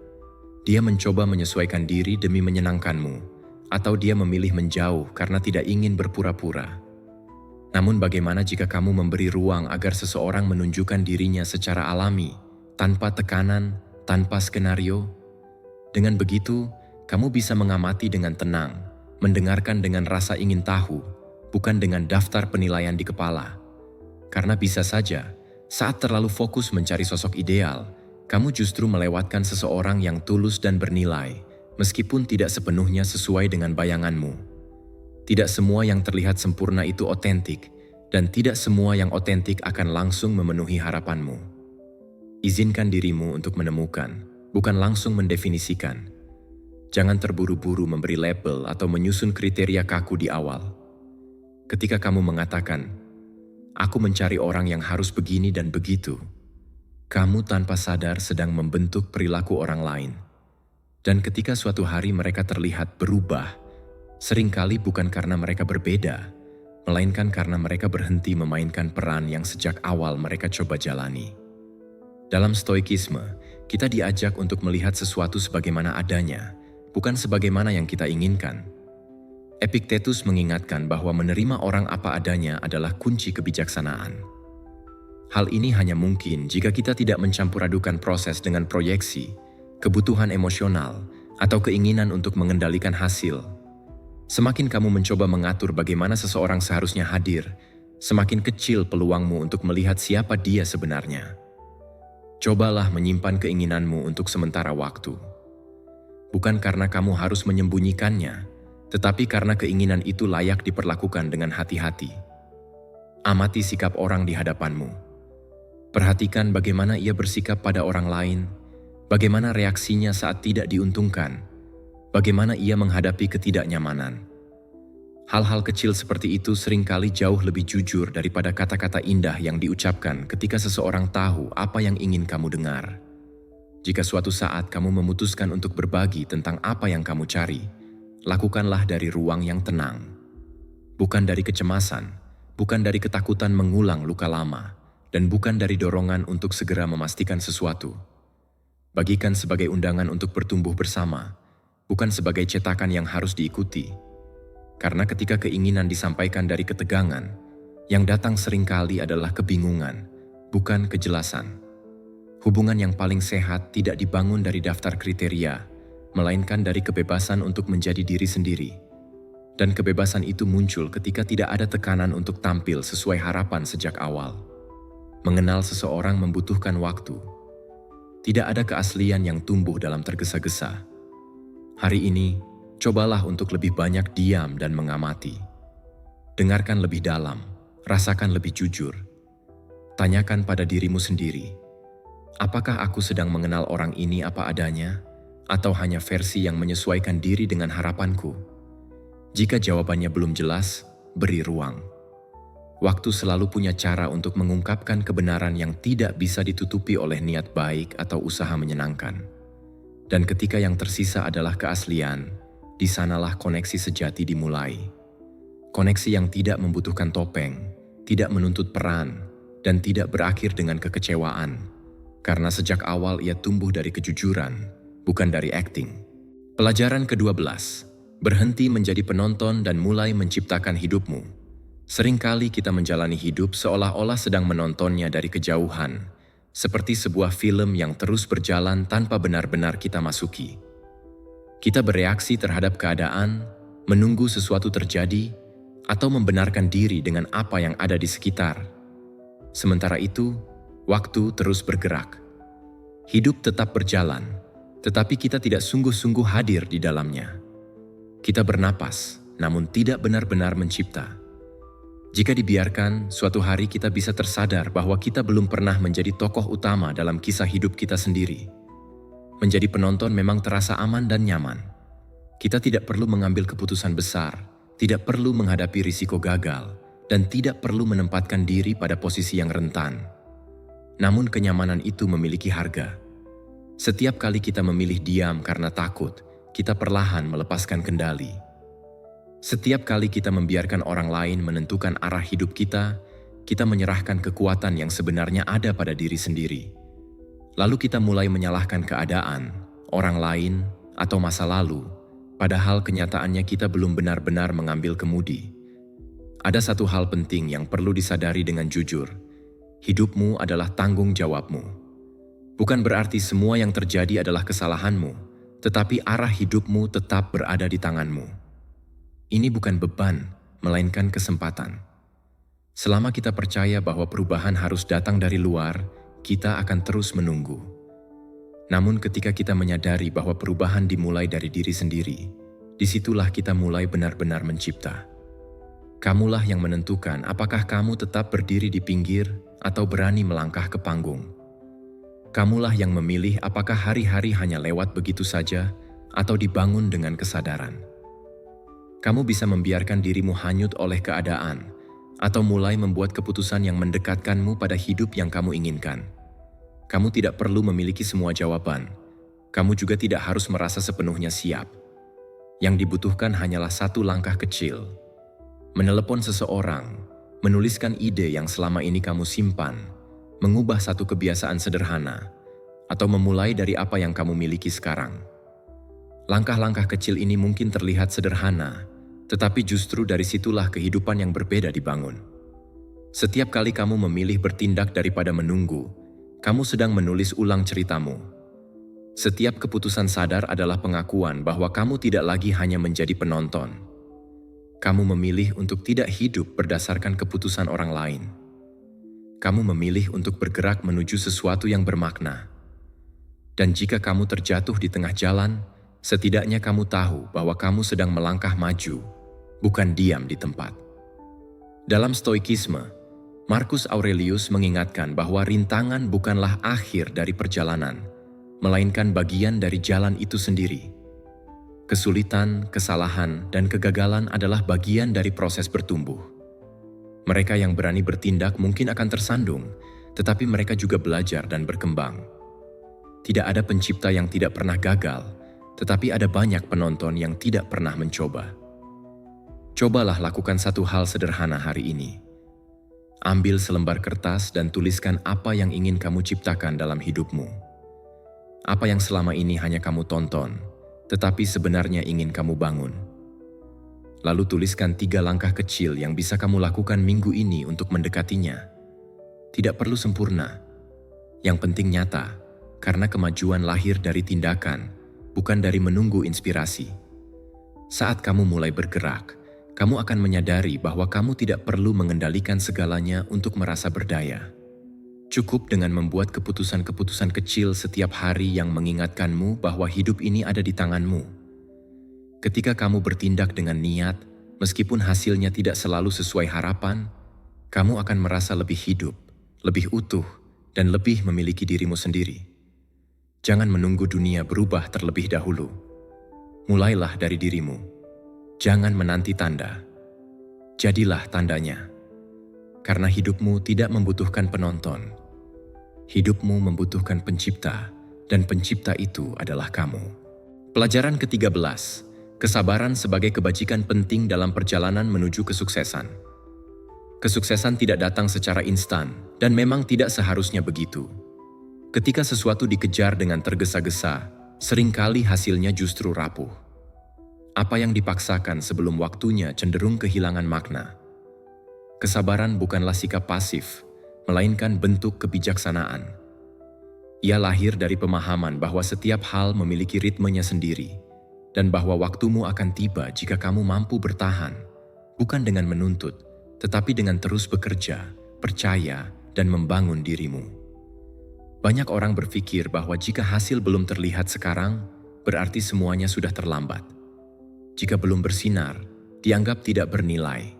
Dia mencoba menyesuaikan diri demi menyenangkanmu, atau dia memilih menjauh karena tidak ingin berpura-pura. Namun bagaimana jika kamu memberi ruang agar seseorang menunjukkan dirinya secara alami, tanpa tekanan, tanpa skenario? Dengan begitu, kamu bisa mengamati dengan tenang, mendengarkan dengan rasa ingin tahu, bukan dengan daftar penilaian di kepala. Karena bisa saja, saat terlalu fokus mencari sosok ideal, kamu justru melewatkan seseorang yang tulus dan bernilai, meskipun tidak sepenuhnya sesuai dengan bayanganmu. Tidak semua yang terlihat sempurna itu otentik, dan tidak semua yang otentik akan langsung memenuhi harapanmu. Izinkan dirimu untuk menemukan, bukan langsung mendefinisikan. Jangan terburu-buru memberi label atau menyusun kriteria kaku di awal. Ketika kamu mengatakan, "Aku mencari orang yang harus begini dan begitu," kamu tanpa sadar sedang membentuk perilaku orang lain. Dan ketika suatu hari mereka terlihat berubah, seringkali bukan karena mereka berbeda, melainkan karena mereka berhenti memainkan peran yang sejak awal mereka coba jalani. Dalam stoikisme, kita diajak untuk melihat sesuatu sebagaimana adanya, bukan sebagaimana yang kita inginkan. Epictetus mengingatkan bahwa menerima orang apa adanya adalah kunci kebijaksanaan. Hal ini hanya mungkin jika kita tidak mencampur-adukan proses dengan proyeksi, kebutuhan emosional, atau keinginan untuk mengendalikan hasil. Semakin kamu mencoba mengatur bagaimana seseorang seharusnya hadir, semakin kecil peluangmu untuk melihat siapa dia sebenarnya. Cobalah menyimpan keinginanmu untuk sementara waktu. Bukan karena kamu harus menyembunyikannya, tetapi karena keinginan itu layak diperlakukan dengan hati-hati. Amati sikap orang di hadapanmu. Perhatikan bagaimana ia bersikap pada orang lain, bagaimana reaksinya saat tidak diuntungkan, bagaimana ia menghadapi ketidaknyamanan. Hal-hal kecil seperti itu seringkali jauh lebih jujur daripada kata-kata indah yang diucapkan ketika seseorang tahu apa yang ingin kamu dengar. Jika suatu saat kamu memutuskan untuk berbagi tentang apa yang kamu cari, lakukanlah dari ruang yang tenang. Bukan dari kecemasan, bukan dari ketakutan mengulang luka lama, dan bukan dari dorongan untuk segera memastikan sesuatu. Bagikan sebagai undangan untuk bertumbuh bersama, bukan sebagai cetakan yang harus diikuti. Karena ketika keinginan disampaikan dari ketegangan, yang datang seringkali adalah kebingungan, bukan kejelasan. Hubungan yang paling sehat tidak dibangun dari daftar kriteria, melainkan dari kebebasan untuk menjadi diri sendiri. Dan kebebasan itu muncul ketika tidak ada tekanan untuk tampil sesuai harapan sejak awal. Mengenal seseorang membutuhkan waktu. Tidak ada keaslian yang tumbuh dalam tergesa-gesa. Hari ini, cobalah untuk lebih banyak diam dan mengamati. Dengarkan lebih dalam, rasakan lebih jujur. Tanyakan pada dirimu sendiri, apakah aku sedang mengenal orang ini apa adanya, atau hanya versi yang menyesuaikan diri dengan harapanku? Jika jawabannya belum jelas, beri ruang. Waktu selalu punya cara untuk mengungkapkan kebenaran yang tidak bisa ditutupi oleh niat baik atau usaha menyenangkan. Dan ketika yang tersisa adalah keaslian, di sanalah koneksi sejati dimulai. Koneksi yang tidak membutuhkan topeng, tidak menuntut peran, dan tidak berakhir dengan kekecewaan. Karena sejak awal ia tumbuh dari kejujuran, bukan dari acting. Pelajaran ke-12, berhenti menjadi penonton dan mulai menciptakan hidupmu. Seringkali kita menjalani hidup seolah-olah sedang menontonnya dari kejauhan, seperti sebuah film yang terus berjalan tanpa benar-benar kita masuki. Kita bereaksi terhadap keadaan, menunggu sesuatu terjadi, atau membenarkan diri dengan apa yang ada di sekitar. Sementara itu, waktu terus bergerak. Hidup tetap berjalan, tetapi kita tidak sungguh-sungguh hadir di dalamnya. Kita bernapas, namun tidak benar-benar mencipta. Jika dibiarkan, suatu hari kita bisa tersadar bahwa kita belum pernah menjadi tokoh utama dalam kisah hidup kita sendiri. Menjadi penonton memang terasa aman dan nyaman. Kita tidak perlu mengambil keputusan besar, tidak perlu menghadapi risiko gagal, dan tidak perlu menempatkan diri pada posisi yang rentan. Namun kenyamanan itu memiliki harga. Setiap kali kita memilih diam karena takut, kita perlahan melepaskan kendali. Setiap kali kita membiarkan orang lain menentukan arah hidup kita, kita menyerahkan kekuatan yang sebenarnya ada pada diri sendiri. Lalu kita mulai menyalahkan keadaan, orang lain, atau masa lalu, padahal kenyataannya kita belum benar-benar mengambil kemudi. Ada satu hal penting yang perlu disadari dengan jujur. Hidupmu adalah tanggung jawabmu. Bukan berarti semua yang terjadi adalah kesalahanmu, tetapi arah hidupmu tetap berada di tanganmu. Ini bukan beban, melainkan kesempatan. Selama kita percaya bahwa perubahan harus datang dari luar, kita akan terus menunggu. Namun ketika kita menyadari bahwa perubahan dimulai dari diri sendiri, disitulah kita mulai benar-benar mencipta. Kamulah yang menentukan apakah kamu tetap berdiri di pinggir atau berani melangkah ke panggung. Kamulah yang memilih apakah hari-hari hanya lewat begitu saja atau dibangun dengan kesadaran. Kamu bisa membiarkan dirimu hanyut oleh keadaan, atau mulai membuat keputusan yang mendekatkanmu pada hidup yang kamu inginkan. Kamu tidak perlu memiliki semua jawaban. Kamu juga tidak harus merasa sepenuhnya siap. Yang dibutuhkan hanyalah satu langkah kecil. Menelepon seseorang, menuliskan ide yang selama ini kamu simpan, mengubah satu kebiasaan sederhana, atau memulai dari apa yang kamu miliki sekarang. Langkah-langkah kecil ini mungkin terlihat sederhana, tetapi justru dari situlah kehidupan yang berbeda dibangun. Setiap kali kamu memilih bertindak daripada menunggu, kamu sedang menulis ulang ceritamu. Setiap keputusan sadar adalah pengakuan bahwa kamu tidak lagi hanya menjadi penonton. Kamu memilih untuk tidak hidup berdasarkan keputusan orang lain. Kamu memilih untuk bergerak menuju sesuatu yang bermakna. Dan jika kamu terjatuh di tengah jalan, setidaknya kamu tahu bahwa kamu sedang melangkah maju, bukan diam di tempat. Dalam Stoikisme, Marcus Aurelius mengingatkan bahwa rintangan bukanlah akhir dari perjalanan, melainkan bagian dari jalan itu sendiri. Kesulitan, kesalahan, dan kegagalan adalah bagian dari proses bertumbuh. Mereka yang berani bertindak mungkin akan tersandung, tetapi mereka juga belajar dan berkembang. Tidak ada pencipta yang tidak pernah gagal, tetapi ada banyak penonton yang tidak pernah mencoba. Cobalah lakukan satu hal sederhana hari ini. Ambil selembar kertas dan tuliskan apa yang ingin kamu ciptakan dalam hidupmu. Apa yang selama ini hanya kamu tonton, tetapi sebenarnya ingin kamu bangun. Lalu tuliskan 3 langkah kecil yang bisa kamu lakukan minggu ini untuk mendekatinya. Tidak perlu sempurna. Yang penting nyata, karena kemajuan lahir dari tindakan, bukan dari menunggu inspirasi. Saat kamu mulai bergerak, kamu akan menyadari bahwa kamu tidak perlu mengendalikan segalanya untuk merasa berdaya. Cukup dengan membuat keputusan-keputusan kecil setiap hari yang mengingatkanmu bahwa hidup ini ada di tanganmu. Ketika kamu bertindak dengan niat, meskipun hasilnya tidak selalu sesuai harapan, kamu akan merasa lebih hidup, lebih utuh, dan lebih memiliki dirimu sendiri. Jangan menunggu dunia berubah terlebih dahulu. Mulailah dari dirimu. Jangan menanti tanda. Jadilah tandanya. Karena hidupmu tidak membutuhkan penonton. Hidupmu membutuhkan pencipta, dan pencipta itu adalah kamu. Pelajaran ke-13, kesabaran sebagai kebajikan penting dalam perjalanan menuju kesuksesan. Kesuksesan tidak datang secara instan, dan memang tidak seharusnya begitu. Ketika sesuatu dikejar dengan tergesa-gesa, seringkali hasilnya justru rapuh. Apa yang dipaksakan sebelum waktunya cenderung kehilangan makna. Kesabaran bukanlah sikap pasif, melainkan bentuk kebijaksanaan. Ia lahir dari pemahaman bahwa setiap hal memiliki ritmenya sendiri, dan bahwa waktumu akan tiba jika kamu mampu bertahan, bukan dengan menuntut, tetapi dengan terus bekerja, percaya, dan membangun dirimu. Banyak orang berpikir bahwa jika hasil belum terlihat sekarang, berarti semuanya sudah terlambat. Jika belum bersinar, dianggap tidak bernilai.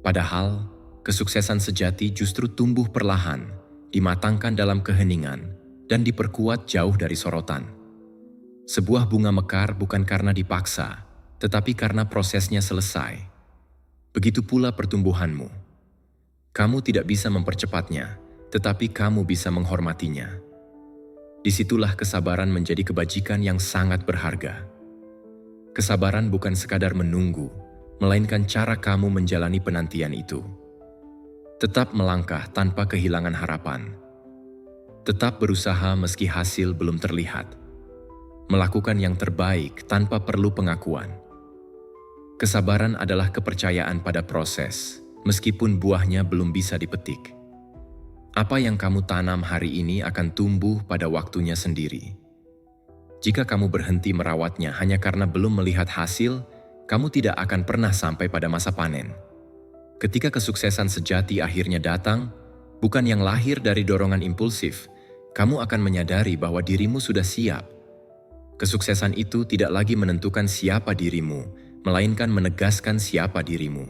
Padahal, kesuksesan sejati justru tumbuh perlahan, dimatangkan dalam keheningan, dan diperkuat jauh dari sorotan. Sebuah bunga mekar bukan karena dipaksa, tetapi karena prosesnya selesai. Begitu pula pertumbuhanmu. Kamu tidak bisa mempercepatnya, tetapi kamu bisa menghormatinya. Disitulah kesabaran menjadi kebajikan yang sangat berharga. Kesabaran bukan sekadar menunggu, melainkan cara kamu menjalani penantian itu. Tetap melangkah tanpa kehilangan harapan. Tetap berusaha meski hasil belum terlihat. Melakukan yang terbaik tanpa perlu pengakuan. Kesabaran adalah kepercayaan pada proses, meskipun buahnya belum bisa dipetik. Apa yang kamu tanam hari ini akan tumbuh pada waktunya sendiri. Jika kamu berhenti merawatnya hanya karena belum melihat hasil, kamu tidak akan pernah sampai pada masa panen. Ketika kesuksesan sejati akhirnya datang, bukan yang lahir dari dorongan impulsif, kamu akan menyadari bahwa dirimu sudah siap. Kesuksesan itu tidak lagi menentukan siapa dirimu, melainkan menegaskan siapa dirimu.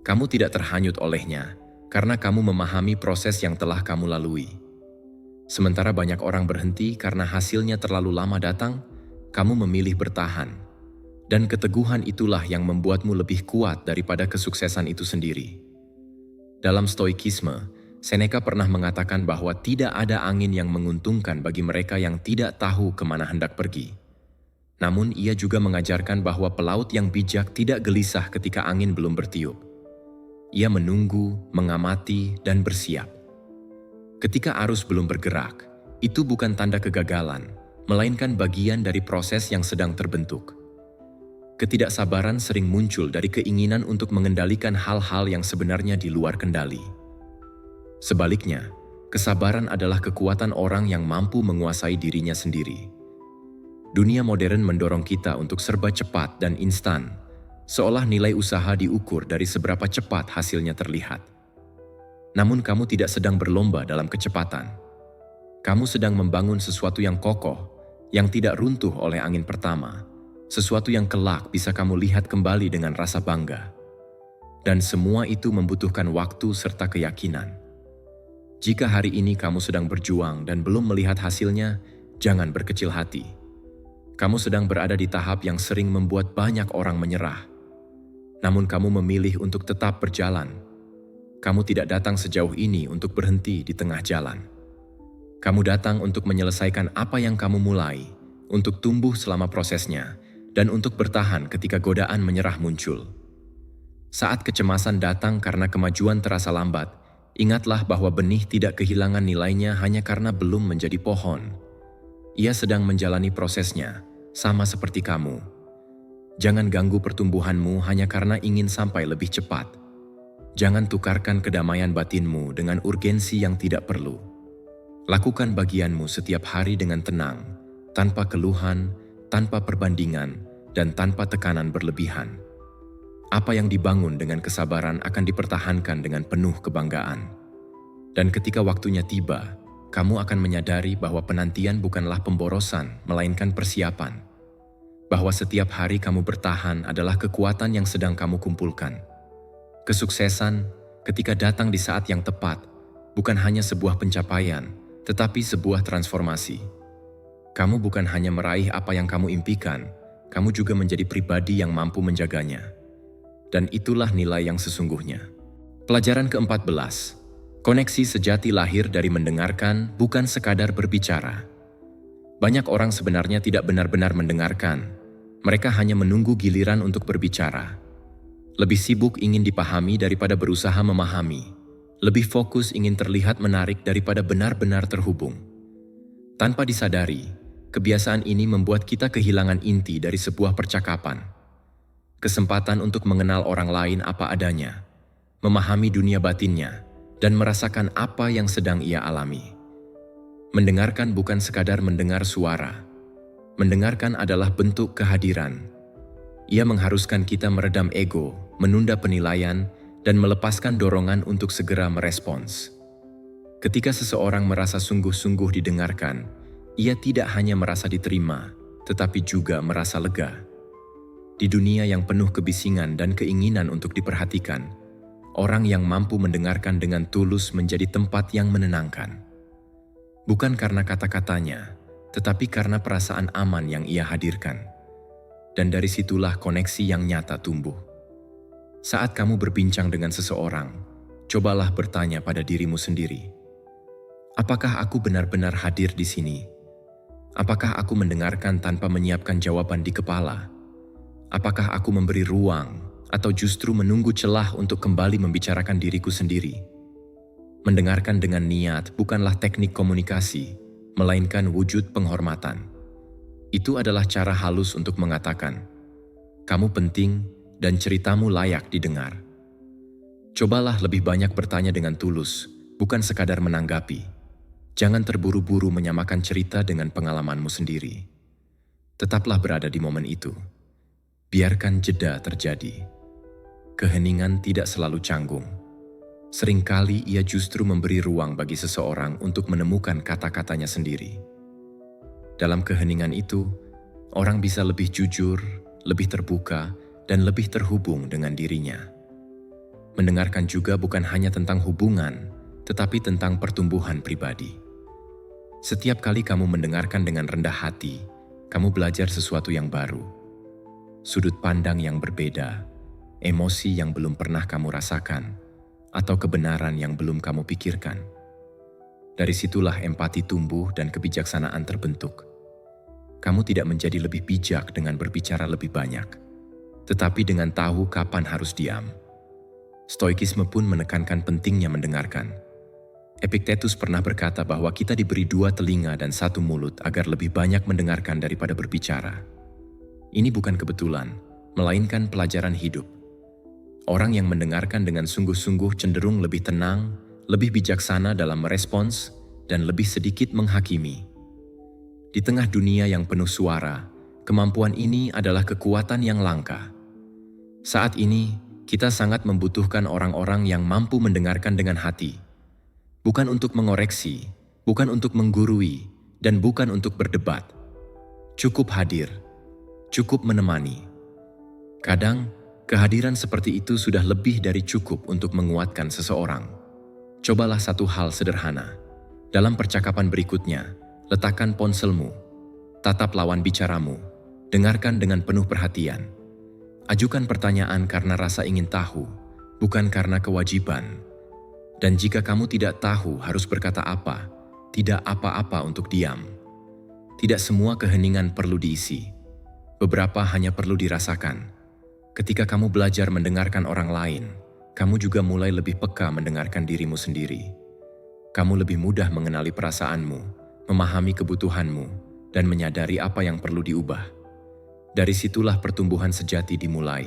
Kamu tidak terhanyut olehnya, karena kamu memahami proses yang telah kamu lalui. Sementara banyak orang berhenti karena hasilnya terlalu lama datang, kamu memilih bertahan. Dan keteguhan itulah yang membuatmu lebih kuat daripada kesuksesan itu sendiri. Dalam Stoikisme, Seneca pernah mengatakan bahwa tidak ada angin yang menguntungkan bagi mereka yang tidak tahu kemana hendak pergi. Namun ia juga mengajarkan bahwa pelaut yang bijak tidak gelisah ketika angin belum bertiup. Ia menunggu, mengamati, dan bersiap. Ketika arus belum bergerak, itu bukan tanda kegagalan, melainkan bagian dari proses yang sedang terbentuk. Ketidaksabaran sering muncul dari keinginan untuk mengendalikan hal-hal yang sebenarnya di luar kendali. Sebaliknya, kesabaran adalah kekuatan orang yang mampu menguasai dirinya sendiri. Dunia modern mendorong kita untuk serba cepat dan instan, seolah nilai usaha diukur dari seberapa cepat hasilnya terlihat. Namun kamu tidak sedang berlomba dalam kecepatan. Kamu sedang membangun sesuatu yang kokoh, yang tidak runtuh oleh angin pertama, sesuatu yang kelak bisa kamu lihat kembali dengan rasa bangga. Dan semua itu membutuhkan waktu serta keyakinan. Jika hari ini kamu sedang berjuang dan belum melihat hasilnya, jangan berkecil hati. Kamu sedang berada di tahap yang sering membuat banyak orang menyerah. Namun kamu memilih untuk tetap berjalan. Kamu tidak datang sejauh ini untuk berhenti di tengah jalan. Kamu datang untuk menyelesaikan apa yang kamu mulai, untuk tumbuh selama prosesnya, dan untuk bertahan ketika godaan menyerah muncul. Saat kecemasan datang karena kemajuan terasa lambat, ingatlah bahwa benih tidak kehilangan nilainya hanya karena belum menjadi pohon. Ia sedang menjalani prosesnya, sama seperti kamu. Jangan ganggu pertumbuhanmu hanya karena ingin sampai lebih cepat. Jangan tukarkan kedamaian batinmu dengan urgensi yang tidak perlu. Lakukan bagianmu setiap hari dengan tenang, tanpa keluhan, tanpa perbandingan, dan tanpa tekanan berlebihan. Apa yang dibangun dengan kesabaran akan dipertahankan dengan penuh kebanggaan. Dan ketika waktunya tiba, kamu akan menyadari bahwa penantian bukanlah pemborosan, melainkan persiapan. Bahwa setiap hari kamu bertahan adalah kekuatan yang sedang kamu kumpulkan. Kesuksesan, ketika datang di saat yang tepat, bukan hanya sebuah pencapaian, tetapi sebuah transformasi. Kamu bukan hanya meraih apa yang kamu impikan, kamu juga menjadi pribadi yang mampu menjaganya. Dan itulah nilai yang sesungguhnya. Pelajaran ke-14. Koneksi sejati lahir dari mendengarkan, bukan sekadar berbicara. Banyak orang sebenarnya tidak benar-benar mendengarkan. Mereka hanya menunggu giliran untuk berbicara. Lebih sibuk ingin dipahami daripada berusaha memahami. Lebih fokus ingin terlihat menarik daripada benar-benar terhubung. Tanpa disadari, kebiasaan ini membuat kita kehilangan inti dari sebuah percakapan. Kesempatan untuk mengenal orang lain apa adanya, memahami dunia batinnya, dan merasakan apa yang sedang ia alami. Mendengarkan bukan sekadar mendengar suara. Mendengarkan adalah bentuk kehadiran. Ia mengharuskan kita meredam ego, menunda penilaian, dan melepaskan dorongan untuk segera merespons. Ketika seseorang merasa sungguh-sungguh didengarkan, ia tidak hanya merasa diterima, tetapi juga merasa lega. Di dunia yang penuh kebisingan dan keinginan untuk diperhatikan, orang yang mampu mendengarkan dengan tulus menjadi tempat yang menenangkan. Bukan karena kata-katanya, tetapi karena perasaan aman yang ia hadirkan. Dan dari situlah koneksi yang nyata tumbuh. Saat kamu berbincang dengan seseorang, cobalah bertanya pada dirimu sendiri. Apakah aku benar-benar hadir di sini? Apakah aku mendengarkan tanpa menyiapkan jawaban di kepala? Apakah aku memberi ruang atau justru menunggu celah untuk kembali membicarakan diriku sendiri? Mendengarkan dengan niat bukanlah teknik komunikasi, melainkan wujud penghormatan. Itu adalah cara halus untuk mengatakan, kamu penting dan ceritamu layak didengar. Cobalah lebih banyak bertanya dengan tulus, bukan sekadar menanggapi. Jangan terburu-buru menyamakan cerita dengan pengalamanmu sendiri. Tetaplah berada di momen itu. Biarkan jeda terjadi. Keheningan tidak selalu canggung. Seringkali ia justru memberi ruang bagi seseorang untuk menemukan kata-katanya sendiri. Dalam keheningan itu, orang bisa lebih jujur, lebih terbuka, dan lebih terhubung dengan dirinya. Mendengarkan juga bukan hanya tentang hubungan, tetapi tentang pertumbuhan pribadi. Setiap kali kamu mendengarkan dengan rendah hati, kamu belajar sesuatu yang baru. Sudut pandang yang berbeda, emosi yang belum pernah kamu rasakan, atau kebenaran yang belum kamu pikirkan. Dari situlah empati tumbuh dan kebijaksanaan terbentuk. Kamu tidak menjadi lebih bijak dengan berbicara lebih banyak, tetapi dengan tahu kapan harus diam. Stoikisme pun menekankan pentingnya mendengarkan. Epictetus pernah berkata bahwa kita diberi 2 telinga dan 1 mulut agar lebih banyak mendengarkan daripada berbicara. Ini bukan kebetulan, melainkan pelajaran hidup. Orang yang mendengarkan dengan sungguh-sungguh cenderung lebih tenang, lebih bijaksana dalam merespons, dan lebih sedikit menghakimi. Di tengah dunia yang penuh suara, kemampuan ini adalah kekuatan yang langka. Saat ini, kita sangat membutuhkan orang-orang yang mampu mendengarkan dengan hati. Bukan untuk mengoreksi, bukan untuk menggurui, dan bukan untuk berdebat. Cukup hadir, cukup menemani. Kadang, kehadiran seperti itu sudah lebih dari cukup untuk menguatkan seseorang. Cobalah satu hal sederhana. Dalam percakapan berikutnya, letakkan ponselmu, tatap lawan bicaramu, dengarkan dengan penuh perhatian. Ajukan pertanyaan karena rasa ingin tahu, bukan karena kewajiban. Dan jika kamu tidak tahu harus berkata apa, tidak apa-apa untuk diam. Tidak semua keheningan perlu diisi. Beberapa hanya perlu dirasakan. Ketika kamu belajar mendengarkan orang lain, kamu juga mulai lebih peka mendengarkan dirimu sendiri. Kamu lebih mudah mengenali perasaanmu, memahami kebutuhanmu, dan menyadari apa yang perlu diubah. Dari situlah pertumbuhan sejati dimulai.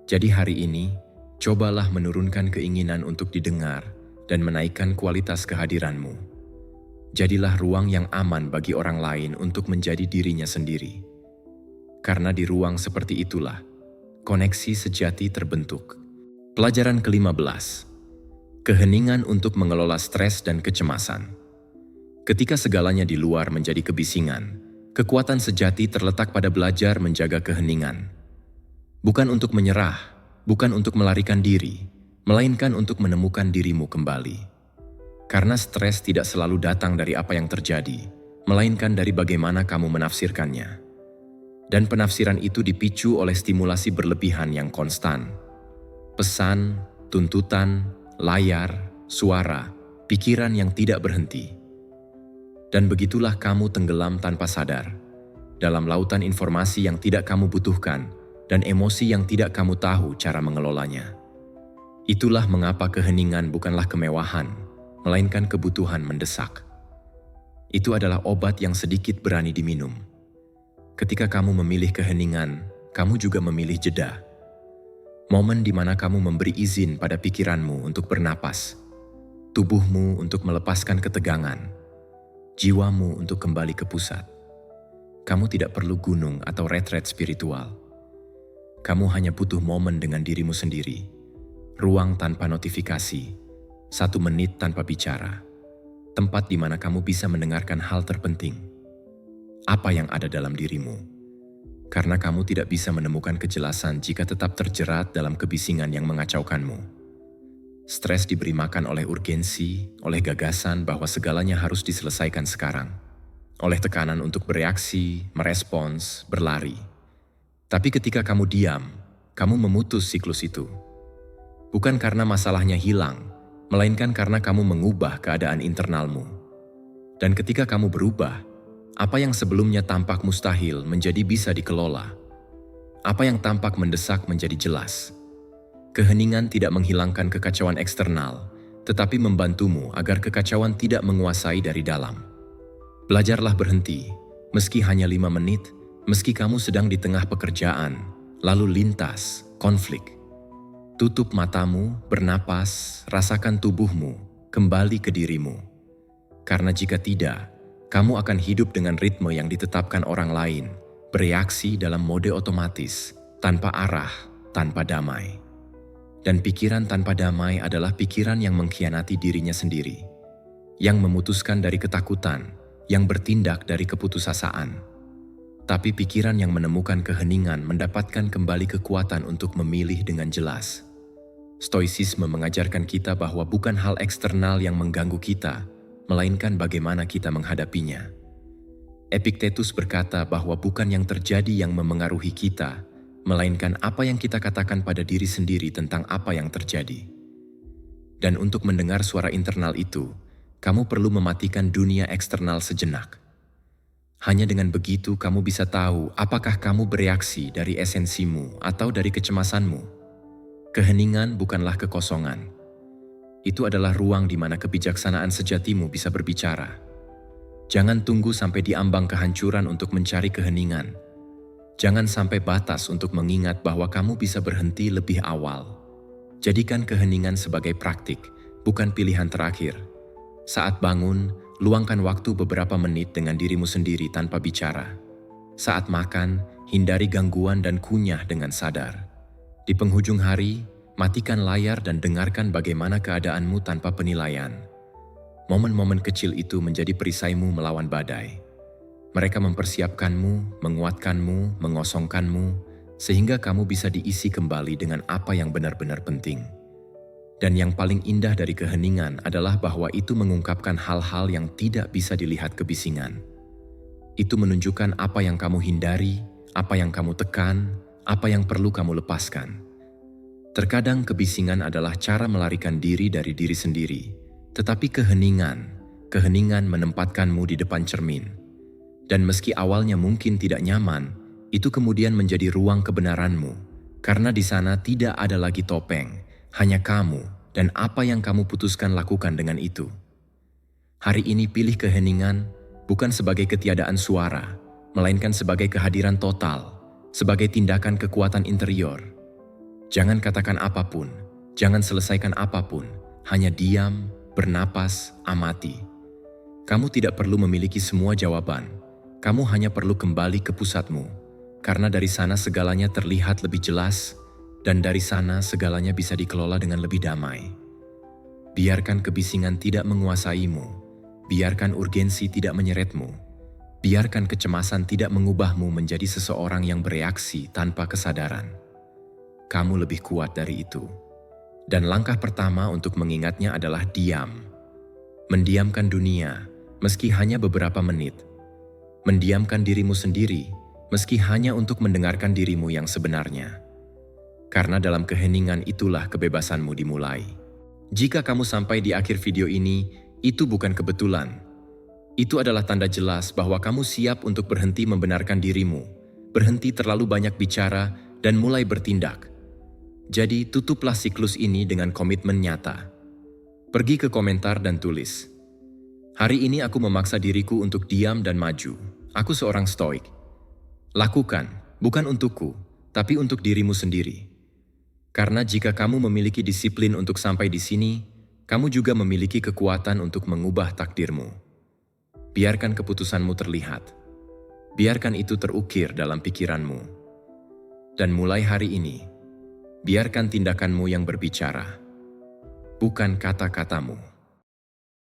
Jadi hari ini, cobalah menurunkan keinginan untuk didengar dan menaikkan kualitas kehadiranmu. Jadilah ruang yang aman bagi orang lain untuk menjadi dirinya sendiri. Karena di ruang seperti itulah, koneksi sejati terbentuk. Pelajaran ke-15. Keheningan untuk mengelola stres dan kecemasan. Ketika segalanya di luar menjadi kebisingan, kekuatan sejati terletak pada belajar menjaga keheningan. Bukan untuk menyerah, bukan untuk melarikan diri, melainkan untuk menemukan dirimu kembali. Karena stres tidak selalu datang dari apa yang terjadi, melainkan dari bagaimana kamu menafsirkannya. Dan penafsiran itu dipicu oleh stimulasi berlebihan yang konstan. Pesan, tuntutan, layar, suara, pikiran yang tidak berhenti. Dan begitulah kamu tenggelam tanpa sadar, dalam lautan informasi yang tidak kamu butuhkan dan emosi yang tidak kamu tahu cara mengelolanya. Itulah mengapa keheningan bukanlah kemewahan, melainkan kebutuhan mendesak. Itu adalah obat yang sedikit berani diminum. Ketika kamu memilih keheningan, kamu juga memilih jeda. Momen di mana kamu memberi izin pada pikiranmu untuk bernapas, tubuhmu untuk melepaskan ketegangan, jiwamu untuk kembali ke pusat. Kamu tidak perlu gunung atau retret spiritual. Kamu hanya butuh momen dengan dirimu sendiri, ruang tanpa notifikasi, 1 menit tanpa bicara, tempat di mana kamu bisa mendengarkan hal terpenting. Apa yang ada dalam dirimu? Karena kamu tidak bisa menemukan kejelasan jika tetap terjerat dalam kebisingan yang mengacaukanmu. Stres diberi makan oleh urgensi, oleh gagasan bahwa segalanya harus diselesaikan sekarang, oleh tekanan untuk bereaksi, merespons, berlari. Tapi ketika kamu diam, kamu memutus siklus itu. Bukan karena masalahnya hilang, melainkan karena kamu mengubah keadaan internalmu. Dan ketika kamu berubah, apa yang sebelumnya tampak mustahil menjadi bisa dikelola. Apa yang tampak mendesak menjadi jelas. Keheningan tidak menghilangkan kekacauan eksternal, tetapi membantumu agar kekacauan tidak menguasai dari dalam. Belajarlah berhenti, meski hanya 5 menit, meski kamu sedang di tengah pekerjaan, lalu lintas, konflik. Tutup matamu, bernapas, rasakan tubuhmu, kembali ke dirimu. Karena jika tidak, kamu akan hidup dengan ritme yang ditetapkan orang lain, bereaksi dalam mode otomatis, tanpa arah, tanpa damai. Dan pikiran tanpa damai adalah pikiran yang mengkhianati dirinya sendiri, yang memutuskan dari ketakutan, yang bertindak dari keputusasaan. Tapi pikiran yang menemukan keheningan mendapatkan kembali kekuatan untuk memilih dengan jelas. Stoicisme mengajarkan kita bahwa bukan hal eksternal yang mengganggu kita, melainkan bagaimana kita menghadapinya. Epictetus berkata bahwa bukan yang terjadi yang memengaruhi kita, melainkan apa yang kita katakan pada diri sendiri tentang apa yang terjadi. Dan untuk mendengar suara internal itu, kamu perlu mematikan dunia eksternal sejenak. Hanya dengan begitu kamu bisa tahu apakah kamu bereaksi dari esensimu atau dari kecemasanmu. Keheningan bukanlah kekosongan. Itu adalah ruang di mana kebijaksanaan sejatimu bisa berbicara. Jangan tunggu sampai di ambang kehancuran untuk mencari keheningan. Jangan sampai batas untuk mengingat bahwa kamu bisa berhenti lebih awal. Jadikan keheningan sebagai praktik, bukan pilihan terakhir. Saat bangun, luangkan waktu beberapa menit dengan dirimu sendiri tanpa bicara. Saat makan, hindari gangguan dan kunyah dengan sadar. Di penghujung hari, matikan layar dan dengarkan bagaimana keadaanmu tanpa penilaian. Momen-momen kecil itu menjadi perisaimu melawan badai. Mereka mempersiapkanmu, menguatkanmu, mengosongkanmu, sehingga kamu bisa diisi kembali dengan apa yang benar-benar penting. Dan yang paling indah dari keheningan adalah bahwa itu mengungkapkan hal-hal yang tidak bisa dilihat kebisingan. Itu menunjukkan apa yang kamu hindari, apa yang kamu tekan, apa yang perlu kamu lepaskan. Terkadang kebisingan adalah cara melarikan diri dari diri sendiri, tetapi keheningan menempatkanmu di depan cermin. Dan meski awalnya mungkin tidak nyaman, itu kemudian menjadi ruang kebenaranmu, karena di sana tidak ada lagi topeng, hanya kamu dan apa yang kamu putuskan lakukan dengan itu. Hari ini pilih keheningan bukan sebagai ketiadaan suara, melainkan sebagai kehadiran total, sebagai tindakan kekuatan interior. Jangan katakan apapun, jangan selesaikan apapun, hanya diam, bernapas, amati. Kamu tidak perlu memiliki semua jawaban, kamu hanya perlu kembali ke pusatmu, karena dari sana segalanya terlihat lebih jelas, dan dari sana segalanya bisa dikelola dengan lebih damai. Biarkan kebisingan tidak menguasaimu, biarkan urgensi tidak menyeretmu, biarkan kecemasan tidak mengubahmu menjadi seseorang yang bereaksi tanpa kesadaran. Kamu lebih kuat dari itu. Dan langkah pertama untuk mengingatnya adalah diam. Mendiamkan dunia, meski hanya beberapa menit. Mendiamkan dirimu sendiri, meski hanya untuk mendengarkan dirimu yang sebenarnya. Karena dalam keheningan itulah kebebasanmu dimulai. Jika kamu sampai di akhir video ini, itu bukan kebetulan. Itu adalah tanda jelas bahwa kamu siap untuk berhenti membenarkan dirimu, berhenti terlalu banyak bicara, dan mulai bertindak. Jadi, tutuplah siklus ini dengan komitmen nyata. Pergi ke komentar dan tulis, "Hari ini aku memaksa diriku untuk diam dan maju. Aku seorang stoik." Lakukan, bukan untukku, tapi untuk dirimu sendiri. Karena jika kamu memiliki disiplin untuk sampai di sini, kamu juga memiliki kekuatan untuk mengubah takdirmu. Biarkan keputusanmu terlihat. Biarkan itu terukir dalam pikiranmu. Dan mulai hari ini, biarkan tindakanmu yang berbicara, bukan kata-katamu.